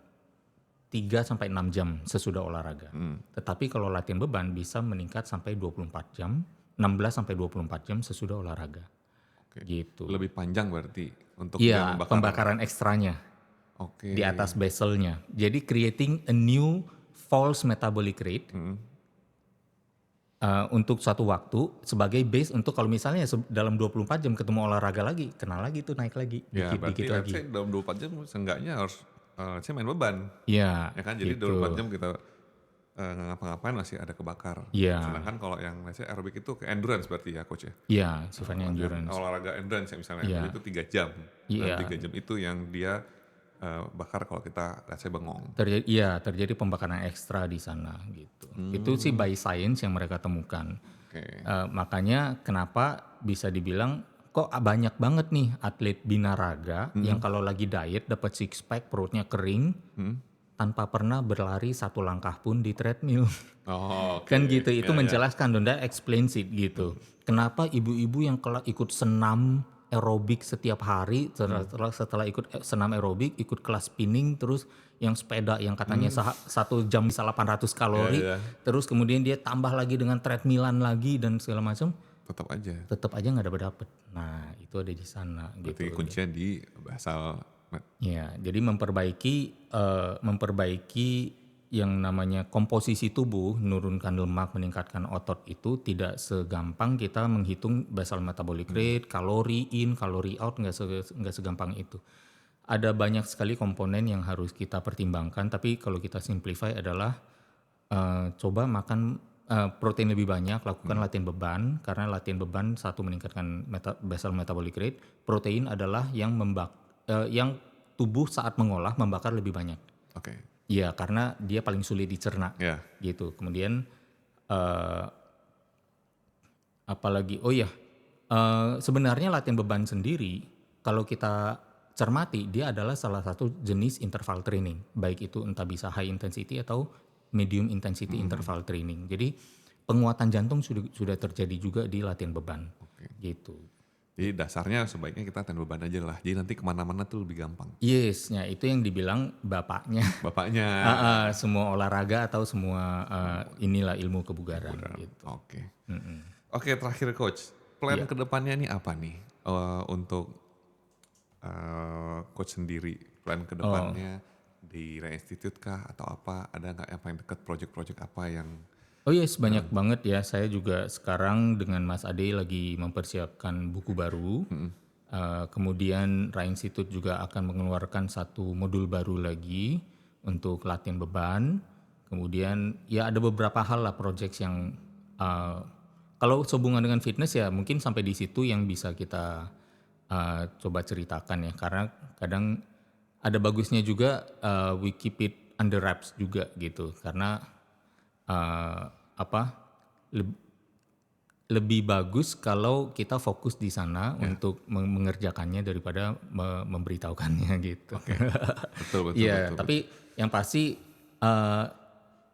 3-6 jam sesudah olahraga. Tetapi kalau latihan beban bisa meningkat sampai 24 jam, 16-24 jam sesudah olahraga. Oke. Gitu. Lebih panjang berarti untuk Iya, membakar. pembakaran ekstranya Oke. di atas basalnya. Jadi creating a new false metabolic rate untuk suatu waktu sebagai base untuk kalau misalnya dalam 24 jam ketemu olahraga lagi, kena lagi tuh naik lagi, Ya, berarti dikit-dikit lagi. let's say dalam 24 jam seenggaknya harus saya main beban. Iya, Ya kan, jadi gitu. 24 jam kita nggak ngapa-ngapain masih ada kebakar. Iya. Sedangkan kalau yang let's say aerobik itu ke endurance berarti ya coach ya. Iya, sifatnya endurance. Olahraga endurance ya misalnya, Iya. itu 3 jam. Iya. Dan 3 jam itu yang dia bakar kalau kita let's say bengong. Terjadi pembakaran ekstra di sana gitu. Itu sih by science yang mereka temukan. Oke. Makanya kenapa bisa dibilang kok banyak banget nih atlet binaraga yang kalau lagi diet dapat six pack, perutnya kering, tanpa pernah berlari satu langkah pun di treadmill. Oh, oke. Kan gitu, itu Ya, ya. menjelaskan, Donda explains it gitu. Kenapa ibu-ibu yang ikut senam aerobik setiap hari, setelah ikut senam aerobik, ikut kelas spinning, terus yang sepeda yang katanya 1 jam bisa 800 Ya, kalori, ya. terus kemudian dia tambah lagi dengan treadmillan lagi dan segala macam, Tetap aja. tetap aja nggak dapet. Nah itu ada di sana Berarti gitu. kuncinya di basal. Ya, jadi memperbaiki yang namanya komposisi tubuh, menurunkan lemak, meningkatkan otot itu tidak segampang kita menghitung basal metabolic rate, kalori in, kalori out, nggak segampang itu. Ada banyak sekali komponen yang harus kita pertimbangkan, tapi kalau kita simplify adalah coba makan protein lebih banyak, lakukan latihan beban, karena latihan beban satu meningkatkan basal metabolic rate, protein adalah yang tubuh saat mengolah membakar lebih banyak. Oke. Iya, karena dia paling sulit dicerna Ya. gitu. Kemudian apalagi, sebenarnya latihan beban sendiri kalau kita cermati dia adalah salah satu jenis interval training, baik itu entah bisa high intensity atau medium intensity interval training. Jadi penguatan jantung sudah terjadi juga di latihan beban, gitu. Jadi dasarnya sebaiknya kita latihan beban aja lah. Jadi nanti kemana-mana tuh lebih gampang. Yes, ya itu yang dibilang bapaknya. Bapaknya. Semua olahraga atau semua inilah ilmu kebugaran gitu. Oke. Oke, terakhir coach. Plan Iya. kedepannya nih apa nih untuk coach sendiri? Plan kedepannya di Rai Institute kah atau apa? Ada nggak yang paling dekat project-project apa yang Oh yes, banyak banget ya. Saya juga sekarang dengan Mas Ade lagi mempersiapkan buku baru. Kemudian Rai Institute juga akan mengeluarkan satu modul baru lagi untuk latihan beban. Kemudian ya ada beberapa hal lah project yang kalau sehubungan dengan fitness ya mungkin sampai di situ yang bisa kita coba ceritakan ya. Karena kadang ada bagusnya juga we keep it under wraps juga gitu. Karena lebih bagus kalau kita fokus di sana untuk mengerjakannya daripada memberitahukannya gitu. betul. Iya, tapi yang pasti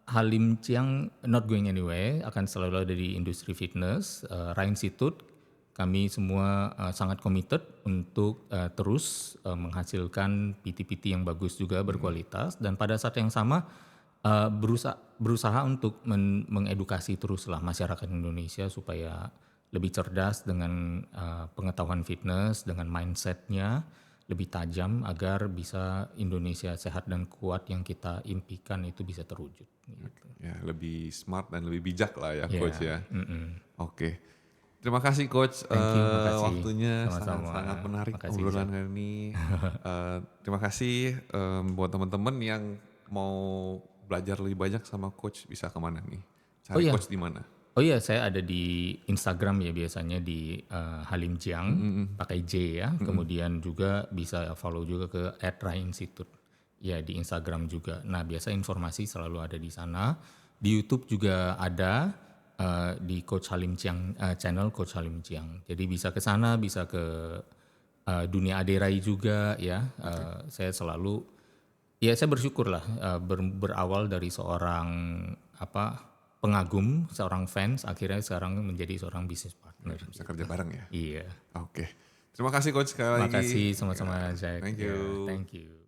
Halim Chiang not going anywhere, akan selalu ada di industri fitness. Rai Institute kami semua sangat committed untuk terus menghasilkan PT-PT yang bagus juga berkualitas, dan pada saat yang sama berusaha untuk mengedukasi teruslah masyarakat Indonesia supaya lebih cerdas dengan pengetahuan fitness, dengan mindsetnya lebih tajam agar bisa Indonesia sehat dan kuat yang kita impikan itu bisa terwujud. Gitu. ya lebih smart dan lebih bijak lah ya Yeah, coach ya? Oke. Terima kasih coach. Thank you, makasih. Waktunya Sama-sama. sangat menarik Makasih, obrolan hari ini. Terima kasih buat teman-teman yang mau belajar lebih banyak sama coach, bisa kemana nih? Cari coach di mana? Oh iya, saya ada di Instagram ya biasanya di Halim Jiang, pakai J ya. Kemudian juga bisa follow juga ke @rai-institute. Ya di Instagram juga. Nah biasa informasi selalu ada di sana. Di YouTube juga ada di Coach Halim Jiang, channel Coach Halim Jiang. Jadi bisa ke sana, bisa ke dunia Aderai juga ya. Saya selalu, ya saya bersyukur lah berawal dari seorang pengagum, seorang fans, akhirnya sekarang menjadi seorang bisnis partner. Bisa kerja bareng ya? Iya. Oke. Terima kasih coach sekali lagi. Makasih sama-sama Zack. Thank you. Thank you.